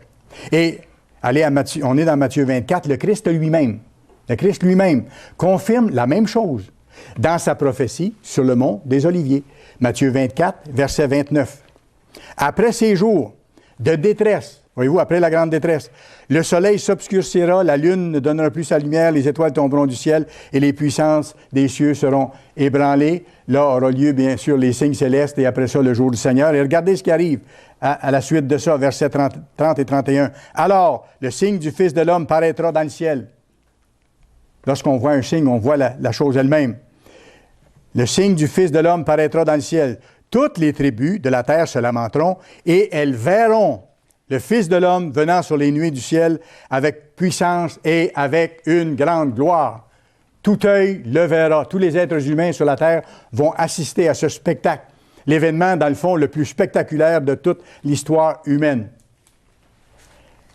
Et allez à Matthieu, on est dans Matthieu 24, le Christ lui-même confirme la même chose dans sa prophétie sur le mont des Oliviers. Matthieu 24, verset 29. Après ces jours de détresse, voyez-vous, après la grande détresse, le soleil s'obscurcira, la lune ne donnera plus sa lumière, les étoiles tomberont du ciel et les puissances des cieux seront ébranlées. Là aura lieu, bien sûr, les signes célestes et après ça, le jour du Seigneur. Et regardez ce qui arrive à la suite de ça, versets 30 et 31. Alors, le signe du Fils de l'homme paraîtra dans le ciel. Lorsqu'on voit un signe, on voit la chose elle-même. Le signe du Fils de l'homme paraîtra dans le ciel. Toutes les tribus de la terre se lamenteront et elles verront le Fils de l'homme venant sur les nuées du ciel avec puissance et avec une grande gloire. Tout œil le verra. Tous les êtres humains sur la terre vont assister à ce spectacle. L'événement, dans le fond, le plus spectaculaire de toute l'histoire humaine.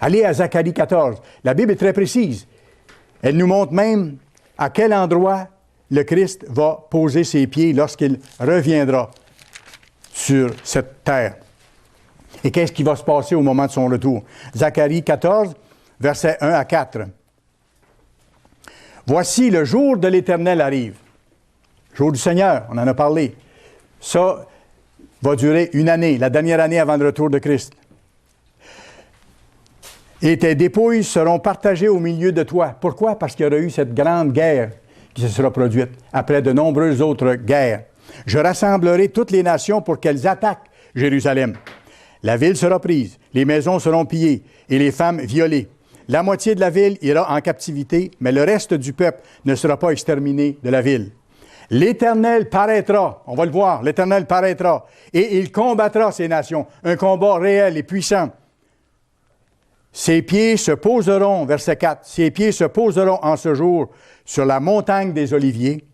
Allez à Zacharie 14. La Bible est très précise. Elle nous montre même à quel endroit le Christ va poser ses pieds lorsqu'il reviendra sur cette terre. Et qu'est-ce qui va se passer au moment de son retour? Zacharie 14, versets 1 à 4. Voici, le jour de l'Éternel arrive. Jour du Seigneur, on en a parlé. Ça va durer une année, la dernière année avant le retour de Christ. Et tes dépouilles seront partagées au milieu de toi. Pourquoi? Parce qu'il y aura eu cette grande guerre qui se sera produite après de nombreuses autres guerres. Je rassemblerai toutes les nations pour qu'elles attaquent Jérusalem. La ville sera prise, les maisons seront pillées et les femmes violées. La moitié de la ville ira en captivité, mais le reste du peuple ne sera pas exterminé de la ville. L'Éternel paraîtra, on va le voir, l'Éternel paraîtra, et il combattra ces nations, un combat réel et puissant. Ses pieds se poseront, verset 4, ses pieds se poseront en ce jour sur la montagne des Oliviers,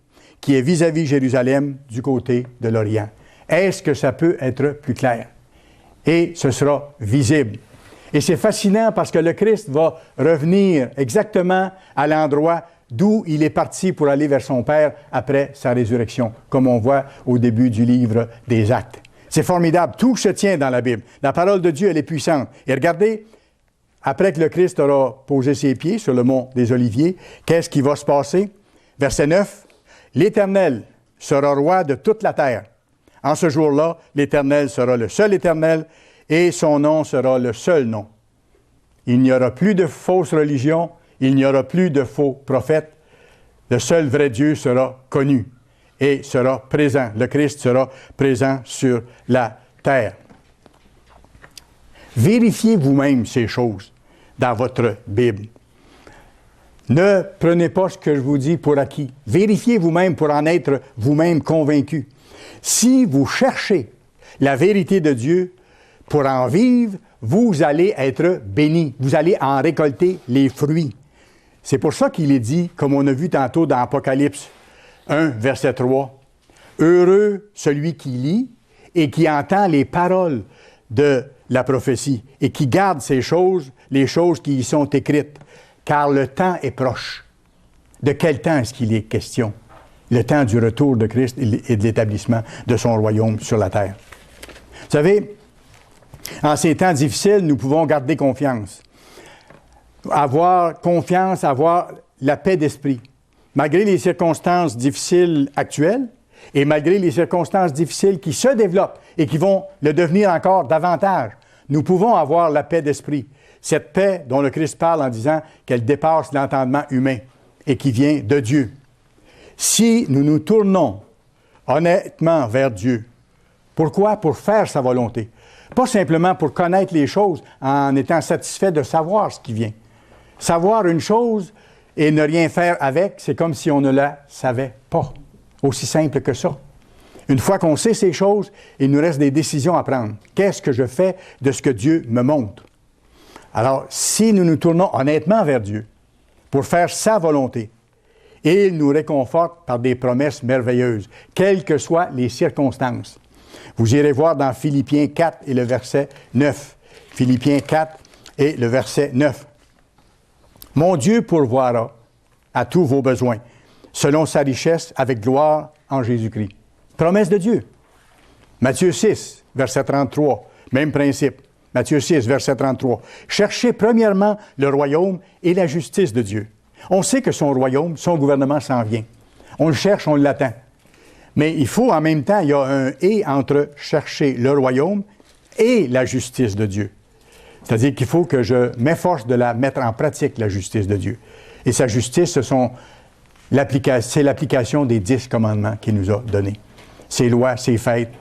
qui est vis-à-vis Jérusalem, du côté de l'Orient. Est-ce que ça peut être plus clair? Et ce sera visible. Et c'est fascinant parce que le Christ va revenir exactement à l'endroit d'où il est parti pour aller vers son Père après sa résurrection, comme on voit au début du livre des Actes. C'est formidable, tout se tient dans la Bible. La parole de Dieu, elle est puissante. Et regardez, après que le Christ aura posé ses pieds sur le mont des Oliviers, qu'est-ce qui va se passer? Verset 9, « L'Éternel sera roi de toute la terre. En ce jour-là, l'Éternel sera le seul Éternel et son nom sera le seul nom. Il n'y aura plus de fausses religions, il n'y aura plus de faux prophètes. Le seul vrai Dieu sera connu et sera présent. Le Christ sera présent sur la terre. » Vérifiez vous-même ces choses dans votre Bible. Ne prenez pas ce que je vous dis pour acquis. Vérifiez vous-même pour en être vous-même convaincu. Si vous cherchez la vérité de Dieu pour en vivre, vous allez être bénis. Vous allez en récolter les fruits. C'est pour ça qu'il est dit, comme on a vu tantôt dans Apocalypse 1, verset 3, « Heureux celui qui lit et qui entend les paroles de la prophétie et qui garde ces choses, les choses qui y sont écrites, car le temps est proche. » De quel temps est-ce qu'il est question? Le temps du retour de Christ et de l'établissement de son royaume sur la terre. Vous savez, en ces temps difficiles, nous pouvons garder confiance. Avoir confiance, avoir la paix d'esprit. Malgré les circonstances difficiles actuelles et malgré les circonstances difficiles qui se développent et qui vont le devenir encore davantage, nous pouvons avoir la paix d'esprit. Cette paix dont le Christ parle en disant qu'elle dépasse l'entendement humain et qui vient de Dieu. Si nous nous tournons honnêtement vers Dieu, pourquoi? Pour faire sa volonté. Pas simplement pour connaître les choses en étant satisfait de savoir ce qui vient. Savoir une chose et ne rien faire avec, c'est comme si on ne la savait pas. Aussi simple que ça. Une fois qu'on sait ces choses, il nous reste des décisions à prendre. Qu'est-ce que je fais de ce que Dieu me montre? Alors, si nous nous tournons honnêtement vers Dieu pour faire sa volonté, et il nous réconforte par des promesses merveilleuses, quelles que soient les circonstances. Vous irez voir dans Philippiens 4 et le verset 9. Philippiens 4 et le verset 9. Mon Dieu pourvoira à tous vos besoins, selon sa richesse avec gloire en Jésus-Christ. Promesse de Dieu. Matthieu 6, verset 33, même principe. Matthieu 6, verset 33. Cherchez premièrement le royaume et la justice de Dieu. On sait que son royaume, son gouvernement s'en vient. On le cherche, on l'attend. Mais il faut en même temps, il y a un « et » entre chercher le royaume et la justice de Dieu. C'est-à-dire qu'il faut que je m'efforce de la mettre en pratique, la justice de Dieu. Et sa justice, c'est l'application des 10 commandements qu'il nous a donnés. Ses lois, ses fêtes,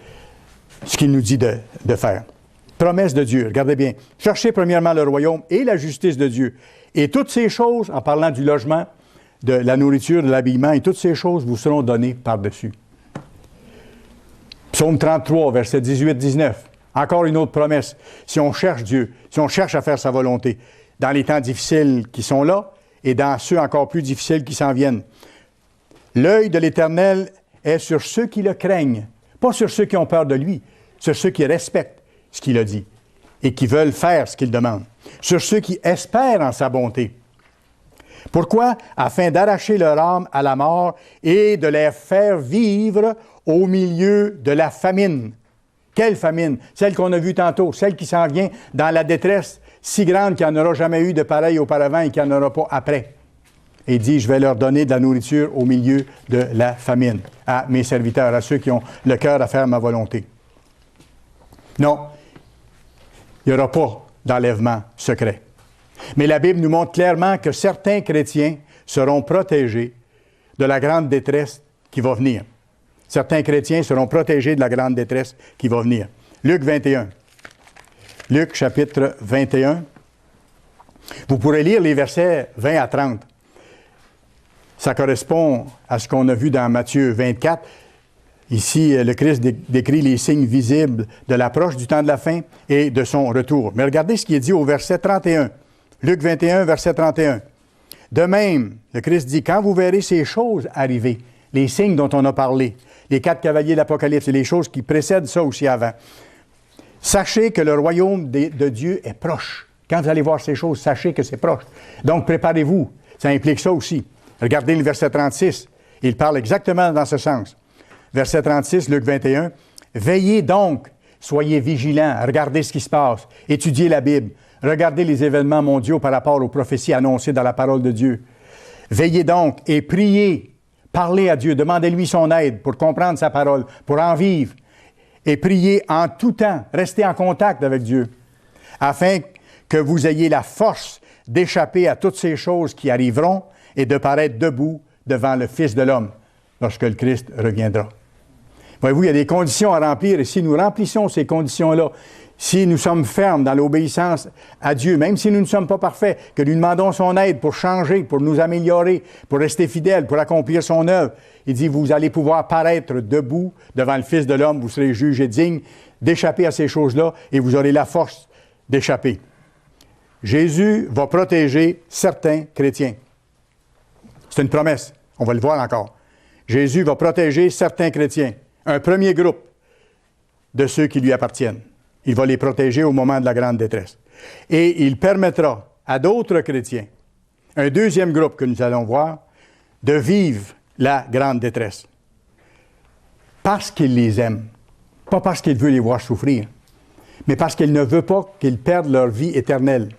ce qu'il nous dit de faire. Promesse de Dieu, regardez bien. Cherchez premièrement le royaume et la justice de Dieu. Et toutes ces choses, en parlant du logement, de la nourriture, de l'habillement, et toutes ces choses vous seront données par-dessus. Psaume 33, verset 18-19. Encore une autre promesse. Si on cherche Dieu, si on cherche à faire sa volonté, dans les temps difficiles qui sont là et dans ceux encore plus difficiles qui s'en viennent, l'œil de l'Éternel est sur ceux qui le craignent, pas sur ceux qui ont peur de lui, sur ceux qui respectent ce qu'il a dit et qui veulent faire ce qu'il demande, sur ceux qui espèrent en sa bonté. Pourquoi? Afin d'arracher leur âme à la mort et de les faire vivre au milieu de la famine. Quelle famine? Celle qu'on a vue tantôt, celle qui s'en vient dans la détresse si grande qu'il n'y en aura jamais eu de pareil auparavant et qu'il n'y en aura pas après. Et il dit, je vais leur donner de la nourriture au milieu de la famine, à mes serviteurs, à ceux qui ont le cœur à faire ma volonté. Non, il n'y aura pas d'enlèvement secret. Mais la Bible nous montre clairement que certains chrétiens seront protégés de la grande détresse qui va venir. Certains chrétiens seront protégés de la grande détresse qui va venir. Luc 21. Luc chapitre 21. Vous pourrez lire les versets 20 à 30. Ça correspond à ce qu'on a vu dans Matthieu 24. Ici, le Christ décrit les signes visibles de l'approche du temps de la fin et de son retour. Mais regardez ce qui est dit au verset 31. Luc 21, verset 31. De même, le Christ dit, quand vous verrez ces choses arriver, les signes dont on a parlé, les 4 cavaliers de l'Apocalypse et les choses qui précèdent ça aussi avant, sachez que le royaume de Dieu est proche. Quand vous allez voir ces choses, sachez que c'est proche. Donc, préparez-vous. Ça implique ça aussi. Regardez le verset 36. Il parle exactement dans ce sens. Verset 36, Luc 21. Veillez donc, soyez vigilants, regardez ce qui se passe, étudiez la Bible, regardez les événements mondiaux par rapport aux prophéties annoncées dans la parole de Dieu. Veillez donc et priez, parlez à Dieu, demandez-lui son aide pour comprendre sa parole, pour en vivre. Et priez en tout temps, restez en contact avec Dieu, afin que vous ayez la force d'échapper à toutes ces choses qui arriveront et de paraître debout devant le Fils de l'homme lorsque le Christ reviendra. Voyez-vous, il y a des conditions à remplir et si nous remplissons ces conditions-là, si nous sommes fermes dans l'obéissance à Dieu, même si nous ne sommes pas parfaits, que nous demandons son aide pour changer, pour nous améliorer, pour rester fidèles, pour accomplir son œuvre, il dit, vous allez pouvoir paraître debout devant le Fils de l'homme, vous serez jugés dignes d'échapper à ces choses-là et vous aurez la force d'échapper. Jésus va protéger certains chrétiens. C'est une promesse, on va le voir encore. Jésus va protéger certains chrétiens, un premier groupe de ceux qui lui appartiennent. Il va les protéger au moment de la grande détresse. Et il permettra à d'autres chrétiens, un deuxième groupe que nous allons voir, de vivre la grande détresse. Parce qu'il les aime. Pas parce qu'il veut les voir souffrir, mais parce qu'il ne veut pas qu'ils perdent leur vie éternelle.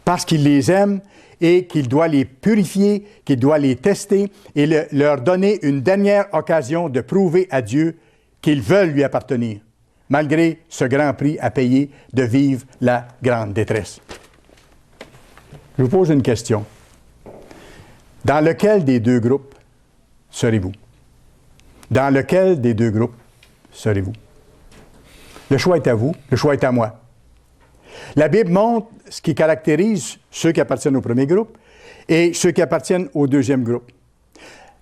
Parce qu'il les aime et qu'il doit les purifier, qu'il doit les tester et leur donner une dernière occasion de prouver à Dieu qu'ils veulent lui appartenir, malgré ce grand prix à payer de vivre la grande détresse. Je vous pose une question. Dans lequel des deux groupes serez-vous? Dans lequel des deux groupes serez-vous? Le choix est à vous, le choix est à moi. La Bible montre ce qui caractérise ceux qui appartiennent au premier groupe et ceux qui appartiennent au deuxième groupe.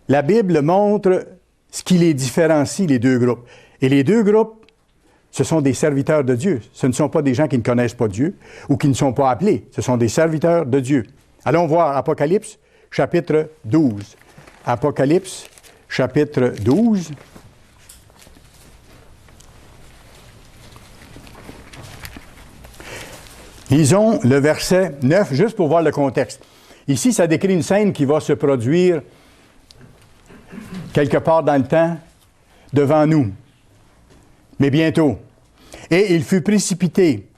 La Bible montre ce qui les différencie, les deux groupes. Et les deux groupes, ce sont des serviteurs de Dieu. Ce ne sont pas des gens qui ne connaissent pas Dieu ou qui ne sont pas appelés. Ce sont des serviteurs de Dieu. Allons voir Apocalypse, chapitre 12. Apocalypse, chapitre 12. Lisons le verset 9, juste pour voir le contexte. Ici, ça décrit une scène qui va se produire quelque part dans le temps, devant nous, mais bientôt. Et il fut précipité.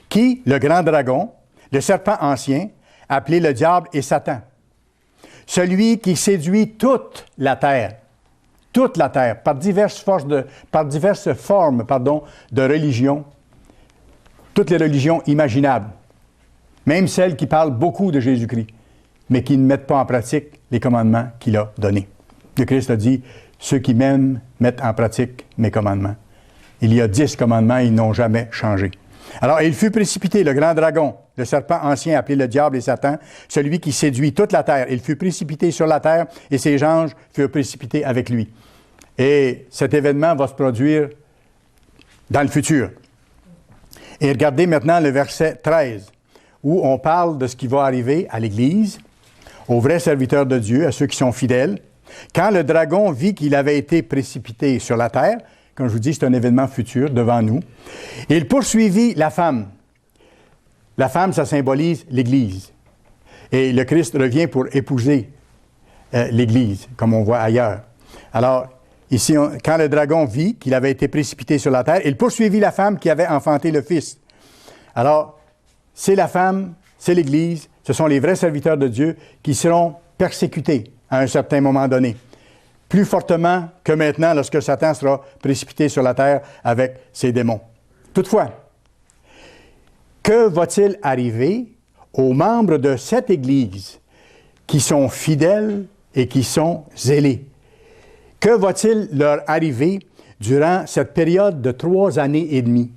Qui? Le grand dragon, le serpent ancien, appelé le diable et Satan. Celui qui séduit toute la terre, par diverses formes de religion, toutes les religions imaginables, même celles qui parlent beaucoup de Jésus-Christ, mais qui ne mettent pas en pratique les commandements qu'il a donnés. Le Christ a dit, ceux qui m'aiment mettent en pratique mes commandements. Il y a 10 commandements, ils n'ont jamais changé. Alors, il fut précipité, le grand dragon, le serpent ancien appelé le diable et Satan, celui qui séduit toute la terre. Il fut précipité sur la terre et ses anges furent précipités avec lui. Et cet événement va se produire dans le futur. Et regardez maintenant le verset 13, où on parle de ce qui va arriver à l'Église, aux vrais serviteurs de Dieu, à ceux qui sont fidèles. Quand le dragon vit qu'il avait été précipité sur la terre, comme je vous dis, c'est un événement futur devant nous, il poursuivit la femme. La femme, ça symbolise l'Église. Et le Christ revient pour épouser l'Église, comme on voit ailleurs. Alors, ici, quand le dragon vit qu'il avait été précipité sur la terre, il poursuivit la femme qui avait enfanté le Fils. Alors, c'est la femme, c'est l'Église, ce sont les vrais serviteurs de Dieu qui seront persécutés à un certain moment donné. Plus fortement que maintenant lorsque Satan sera précipité sur la terre avec ses démons. Toutefois, que va-t-il arriver aux membres de cette Église qui sont fidèles et qui sont zélés? Que va-t-il leur arriver durant cette période de 3 années et demie?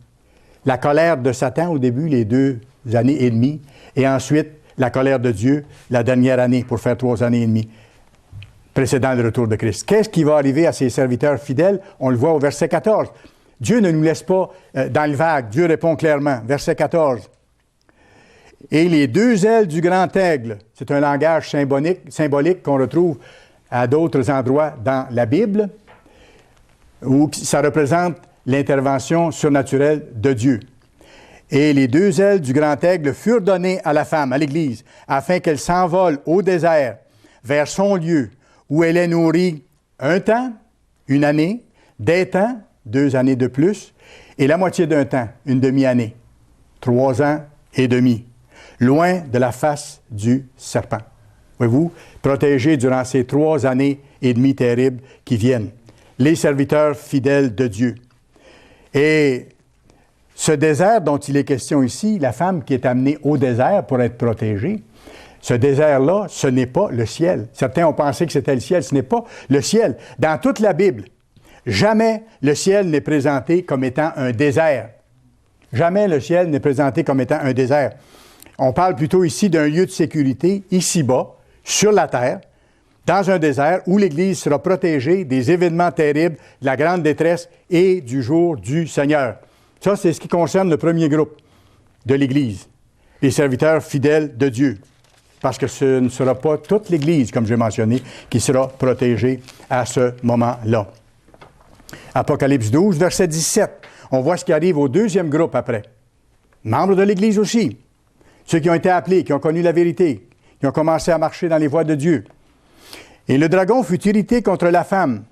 La colère de Satan au début, les 2 années et demie, et ensuite la colère de Dieu la dernière année pour faire 3 années et demie, précédant le retour de Christ. Qu'est-ce qui va arriver à ses serviteurs fidèles? On le voit au verset 14. Dieu ne nous laisse pas dans le vague. Dieu répond clairement. Verset 14. Et les 2 ailes du grand aigle, c'est un langage symbolique qu'on retrouve à d'autres endroits dans la Bible, où ça représente l'intervention surnaturelle de Dieu. Et les 2 ailes du grand aigle furent données à la femme, à l'Église, afin qu'elle s'envole au désert, vers son lieu, où elle est nourrie 1 temps, 1 année, des temps, 2 années de plus, et la moitié d'un temps, 1 demi-année, 3 ans et demi, loin de la face du serpent. Voyez-vous, protégés durant ces 3 années et demie terribles qui viennent. Les serviteurs fidèles de Dieu. Et ce désert dont il est question ici, la femme qui est amenée au désert pour être protégée, ce désert-là, ce n'est pas le ciel. Certains ont pensé que c'était le ciel. Ce n'est pas le ciel. Dans toute la Bible, jamais le ciel n'est présenté comme étant un désert. Jamais le ciel n'est présenté comme étant un désert. On parle plutôt ici d'un lieu de sécurité, ici-bas, sur la terre, dans un désert où l'Église sera protégée des événements terribles, de la grande détresse et du jour du Seigneur. Ça, c'est ce qui concerne le premier groupe de l'Église, les serviteurs fidèles de Dieu. Parce que ce ne sera pas toute l'Église, comme j'ai mentionné, qui sera protégée à ce moment-là. Apocalypse 12, verset 17. On voit ce qui arrive au 2e groupe après. Membres de l'Église aussi. Ceux qui ont été appelés, qui ont connu la vérité, qui ont commencé à marcher dans les voies de Dieu. Et le dragon fut irrité contre la femme.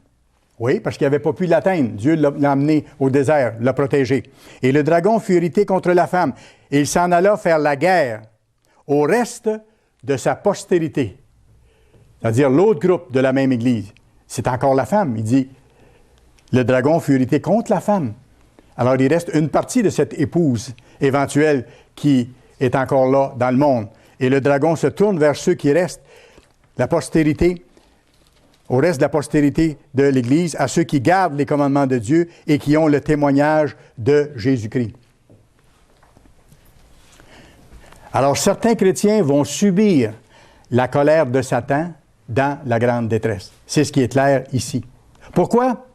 Oui, parce qu'il n'avait pas pu l'atteindre. Dieu l'a amené au désert, l'a protégé. Et le dragon fut irrité contre la femme. Et il s'en alla faire la guerre au reste de sa postérité. C'est-à-dire l'autre groupe de la même Église. C'est encore la femme. Il dit, le dragon fut irrité contre la femme. Alors il reste une partie de cette épouse éventuelle qui est encore là dans le monde. Et le dragon se tourne vers ceux qui restent, la postérité, au reste de la postérité de l'Église, à ceux qui gardent les commandements de Dieu et qui ont le témoignage de Jésus-Christ. Alors, certains chrétiens vont subir la colère de Satan dans la grande détresse. C'est ce qui est clair ici. Pourquoi?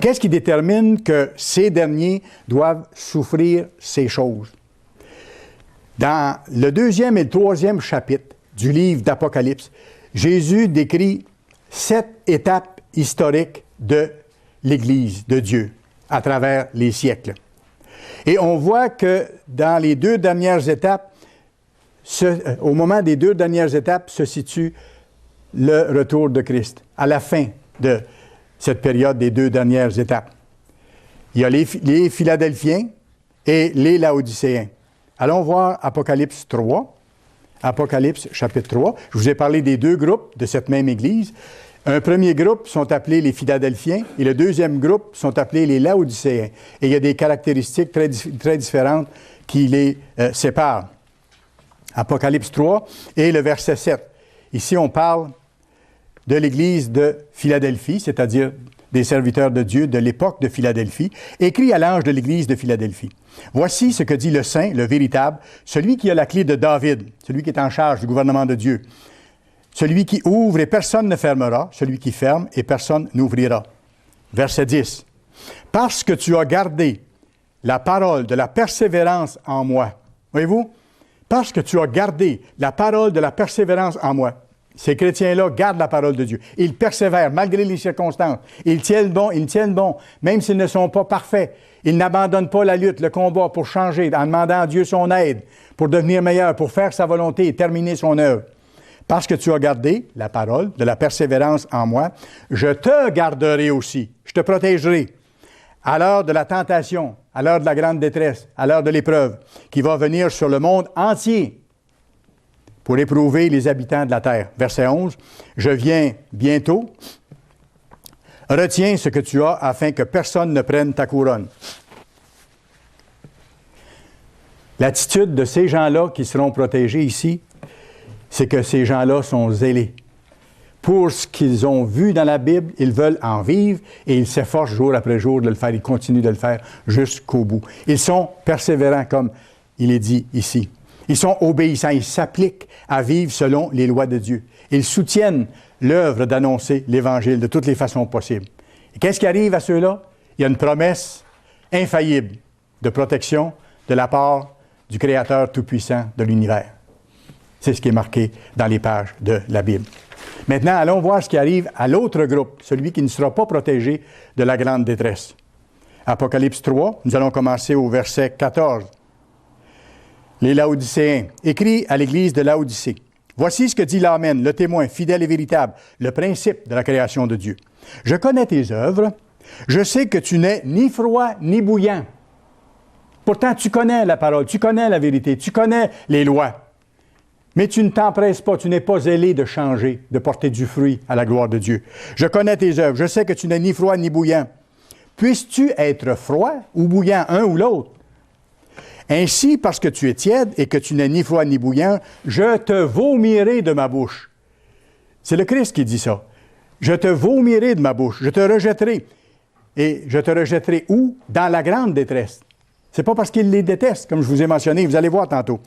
Qu'est-ce qui détermine que ces derniers doivent souffrir ces choses? Dans le 2e et le 3e chapitre du livre d'Apocalypse, Jésus décrit 7 étapes historiques de l'Église de Dieu à travers les siècles. Et on voit que dans les deux dernières étapes, au moment des deux dernières étapes se situe le retour de Christ, à la fin de cette période des deux dernières étapes. Il y a les Philadelphiens et les Laodicéens. Allons voir Apocalypse 3, Apocalypse chapitre 3. Je vous ai parlé des deux groupes de cette même Église. Un premier groupe sont appelés les Philadelphiens et le deuxième groupe sont appelés les Laodicéens. Et il y a des caractéristiques très différentes qui les séparent. Apocalypse 3 et le verset 7. Ici, on parle de l'Église de Philadelphie, c'est-à-dire des serviteurs de Dieu de l'époque de Philadelphie, écrit à l'ange de l'Église de Philadelphie. Voici ce que dit le Saint, le véritable, celui qui a la clé de David, celui qui est en charge du gouvernement de Dieu, celui qui ouvre et personne ne fermera, celui qui ferme et personne n'ouvrira. Verset 10. Parce que tu as gardé la parole de la persévérance en moi. Voyez-vous? Parce que tu as gardé la parole de la persévérance en moi. Ces chrétiens-là gardent la parole de Dieu. Ils persévèrent malgré les circonstances. Ils tiennent bon, même s'ils ne sont pas parfaits. Ils n'abandonnent pas la lutte, le combat pour changer, en demandant à Dieu son aide, pour devenir meilleur, pour faire sa volonté et terminer son œuvre. Parce que tu as gardé la parole de la persévérance en moi, je te garderai aussi, je te protégerai à l'heure de la tentation, à l'heure de la grande détresse, à l'heure de l'épreuve, qui va venir sur le monde entier pour éprouver les habitants de la terre. Verset 11, « Je viens bientôt. Retiens ce que tu as afin que personne ne prenne ta couronne. » L'attitude de ces gens-là qui seront protégés ici, c'est que ces gens-là sont zélés. Pour ce qu'ils ont vu dans la Bible, ils veulent en vivre et ils s'efforcent jour après jour de le faire. Ils continuent de le faire jusqu'au bout. Ils sont persévérants, comme il est dit ici. Ils sont obéissants, ils s'appliquent à vivre selon les lois de Dieu. Ils soutiennent l'œuvre d'annoncer l'Évangile de toutes les façons possibles. Et qu'est-ce qui arrive à ceux-là? Il y a une promesse infaillible de protection de la part du Créateur tout-puissant de l'univers. C'est ce qui est marqué dans les pages de la Bible. Maintenant, allons voir ce qui arrive à l'autre groupe, celui qui ne sera pas protégé de la grande détresse. Apocalypse 3, nous allons commencer au verset 14. Les Laodicéens, écrit à l'Église de Laodicée. Voici ce que dit l'Amen, le témoin fidèle et véritable, le principe de la création de Dieu. Je connais tes œuvres, je sais que tu n'es ni froid ni bouillant. Pourtant, tu connais la parole, tu connais la vérité, tu connais les lois. Mais tu ne t'empresses pas, tu n'es pas zélé de changer, de porter du fruit à la gloire de Dieu. Je connais tes œuvres, je sais que tu n'es ni froid ni bouillant. Puisses-tu être froid ou bouillant, un ou l'autre? Ainsi, parce que tu es tiède et que tu n'es ni froid ni bouillant, je te vomirai de ma bouche. C'est le Christ qui dit ça. Je te vomirai de ma bouche, je te rejetterai. Et je te rejetterai où? Dans la grande détresse. C'est pas parce qu'il les déteste, comme je vous ai mentionné, vous allez voir tantôt.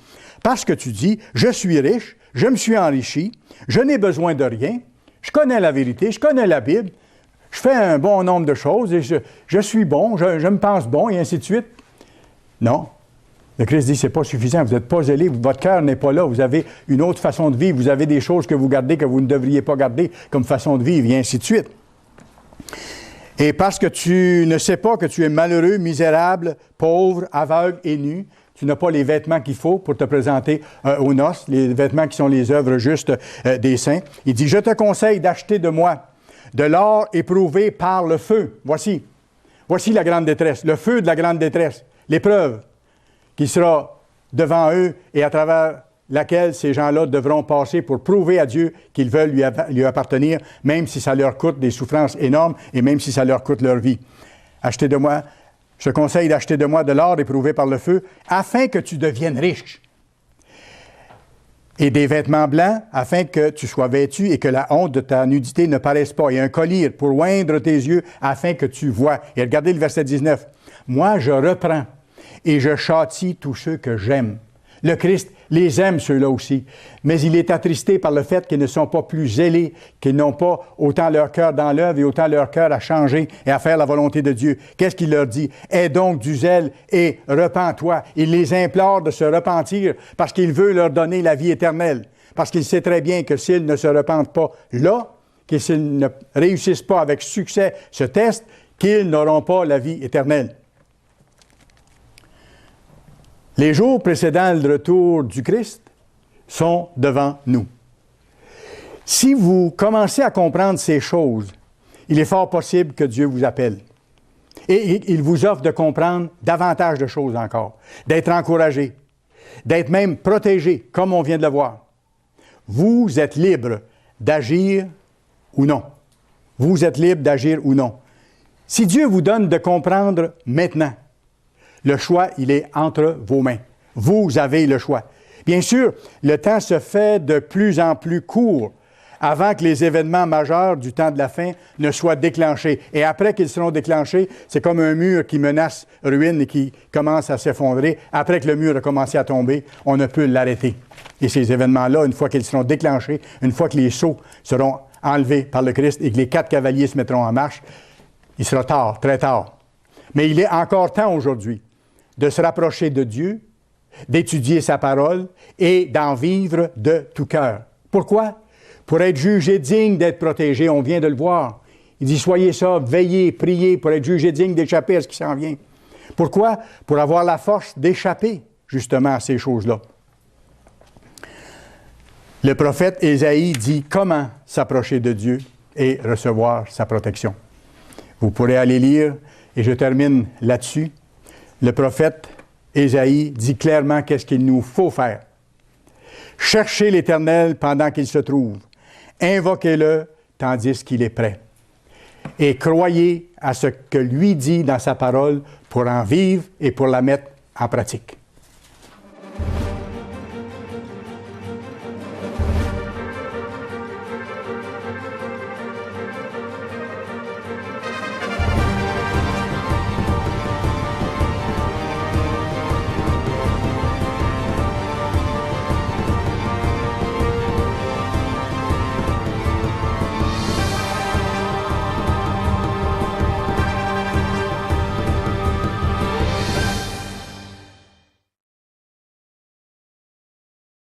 Parce que tu dis, je suis riche, je me suis enrichi, je n'ai besoin de rien, je connais la vérité, je connais la Bible, je fais un bon nombre de choses et je suis bon, je me pense bon et ainsi de suite. Non. Le Christ dit, c'est pas suffisant, vous n'êtes pas zélé, votre cœur n'est pas là, vous avez une autre façon de vivre, vous avez des choses que vous gardez que vous ne devriez pas garder comme façon de vivre et ainsi de suite. Et parce que tu ne sais pas que tu es malheureux, misérable, pauvre, aveugle et nu, tu n'as pas les vêtements qu'il faut pour te présenter aux noces, les vêtements qui sont les œuvres justes des saints. Il dit, je te conseille d'acheter de moi de l'or éprouvé par le feu. Voici la grande détresse, le feu de la grande détresse, l'épreuve qui sera devant eux et à travers laquelle ces gens-là devront passer pour prouver à Dieu qu'ils veulent lui appartenir, même si ça leur coûte des souffrances énormes et même si ça leur coûte leur vie. Achetez de moi, je te conseille d'acheter de moi de l'or éprouvé par le feu, afin que tu deviennes riche. Et des vêtements blancs, afin que tu sois vêtu et que la honte de ta nudité ne paraisse pas. Et un collier pour oindre tes yeux, afin que tu vois. Et regardez le verset 19. Moi, je reprends et je châtie tous ceux que j'aime. Le Christ les aime, ceux-là aussi, mais il est attristé par le fait qu'ils ne sont pas plus zélés, qu'ils n'ont pas autant leur cœur dans l'œuvre et autant leur cœur à changer et à faire la volonté de Dieu. Qu'est-ce qu'il leur dit? Aie donc du zèle et repens-toi. Il les implore de se repentir parce qu'il veut leur donner la vie éternelle. Parce qu'il sait très bien que s'ils ne se repentent pas là, que s'ils ne réussissent pas avec succès ce test, qu'ils n'auront pas la vie éternelle. Les jours précédant le retour du Christ sont devant nous. Si vous commencez à comprendre ces choses, il est fort possible que Dieu vous appelle. Et il vous offre de comprendre davantage de choses encore, d'être encouragé, d'être même protégé, comme on vient de le voir. Vous êtes libre d'agir ou non. Vous êtes libre d'agir ou non. Si Dieu vous donne de comprendre maintenant, le choix, il est entre vos mains. Vous avez le choix. Bien sûr, le temps se fait de plus en plus court avant que les événements majeurs du temps de la fin ne soient déclenchés. Et après qu'ils seront déclenchés, c'est comme un mur qui menace ruine et qui commence à s'effondrer. Après que le mur a commencé à tomber, on ne peut l'arrêter. Et ces événements-là, une fois qu'ils seront déclenchés, une fois que les sceaux seront enlevés par le Christ et que les 4 cavaliers se mettront en marche, il sera tard, très tard. Mais il est encore temps aujourd'hui de se rapprocher de Dieu, d'étudier sa parole et d'en vivre de tout cœur. Pourquoi? Pour être jugé digne d'être protégé, on vient de le voir. Il dit, soyez ça, veillez, priez pour être jugé digne d'échapper à ce qui s'en vient. Pourquoi? Pour avoir la force d'échapper justement à ces choses-là. Le prophète Ésaïe dit comment s'approcher de Dieu et recevoir sa protection. Vous pourrez aller lire, et je termine là-dessus. Le prophète Ésaïe dit clairement qu'est-ce qu'il nous faut faire. Cherchez l'Éternel pendant qu'il se trouve. Invoquez-le tandis qu'il est prêt. Et croyez à ce que lui dit dans sa parole pour en vivre et pour la mettre en pratique.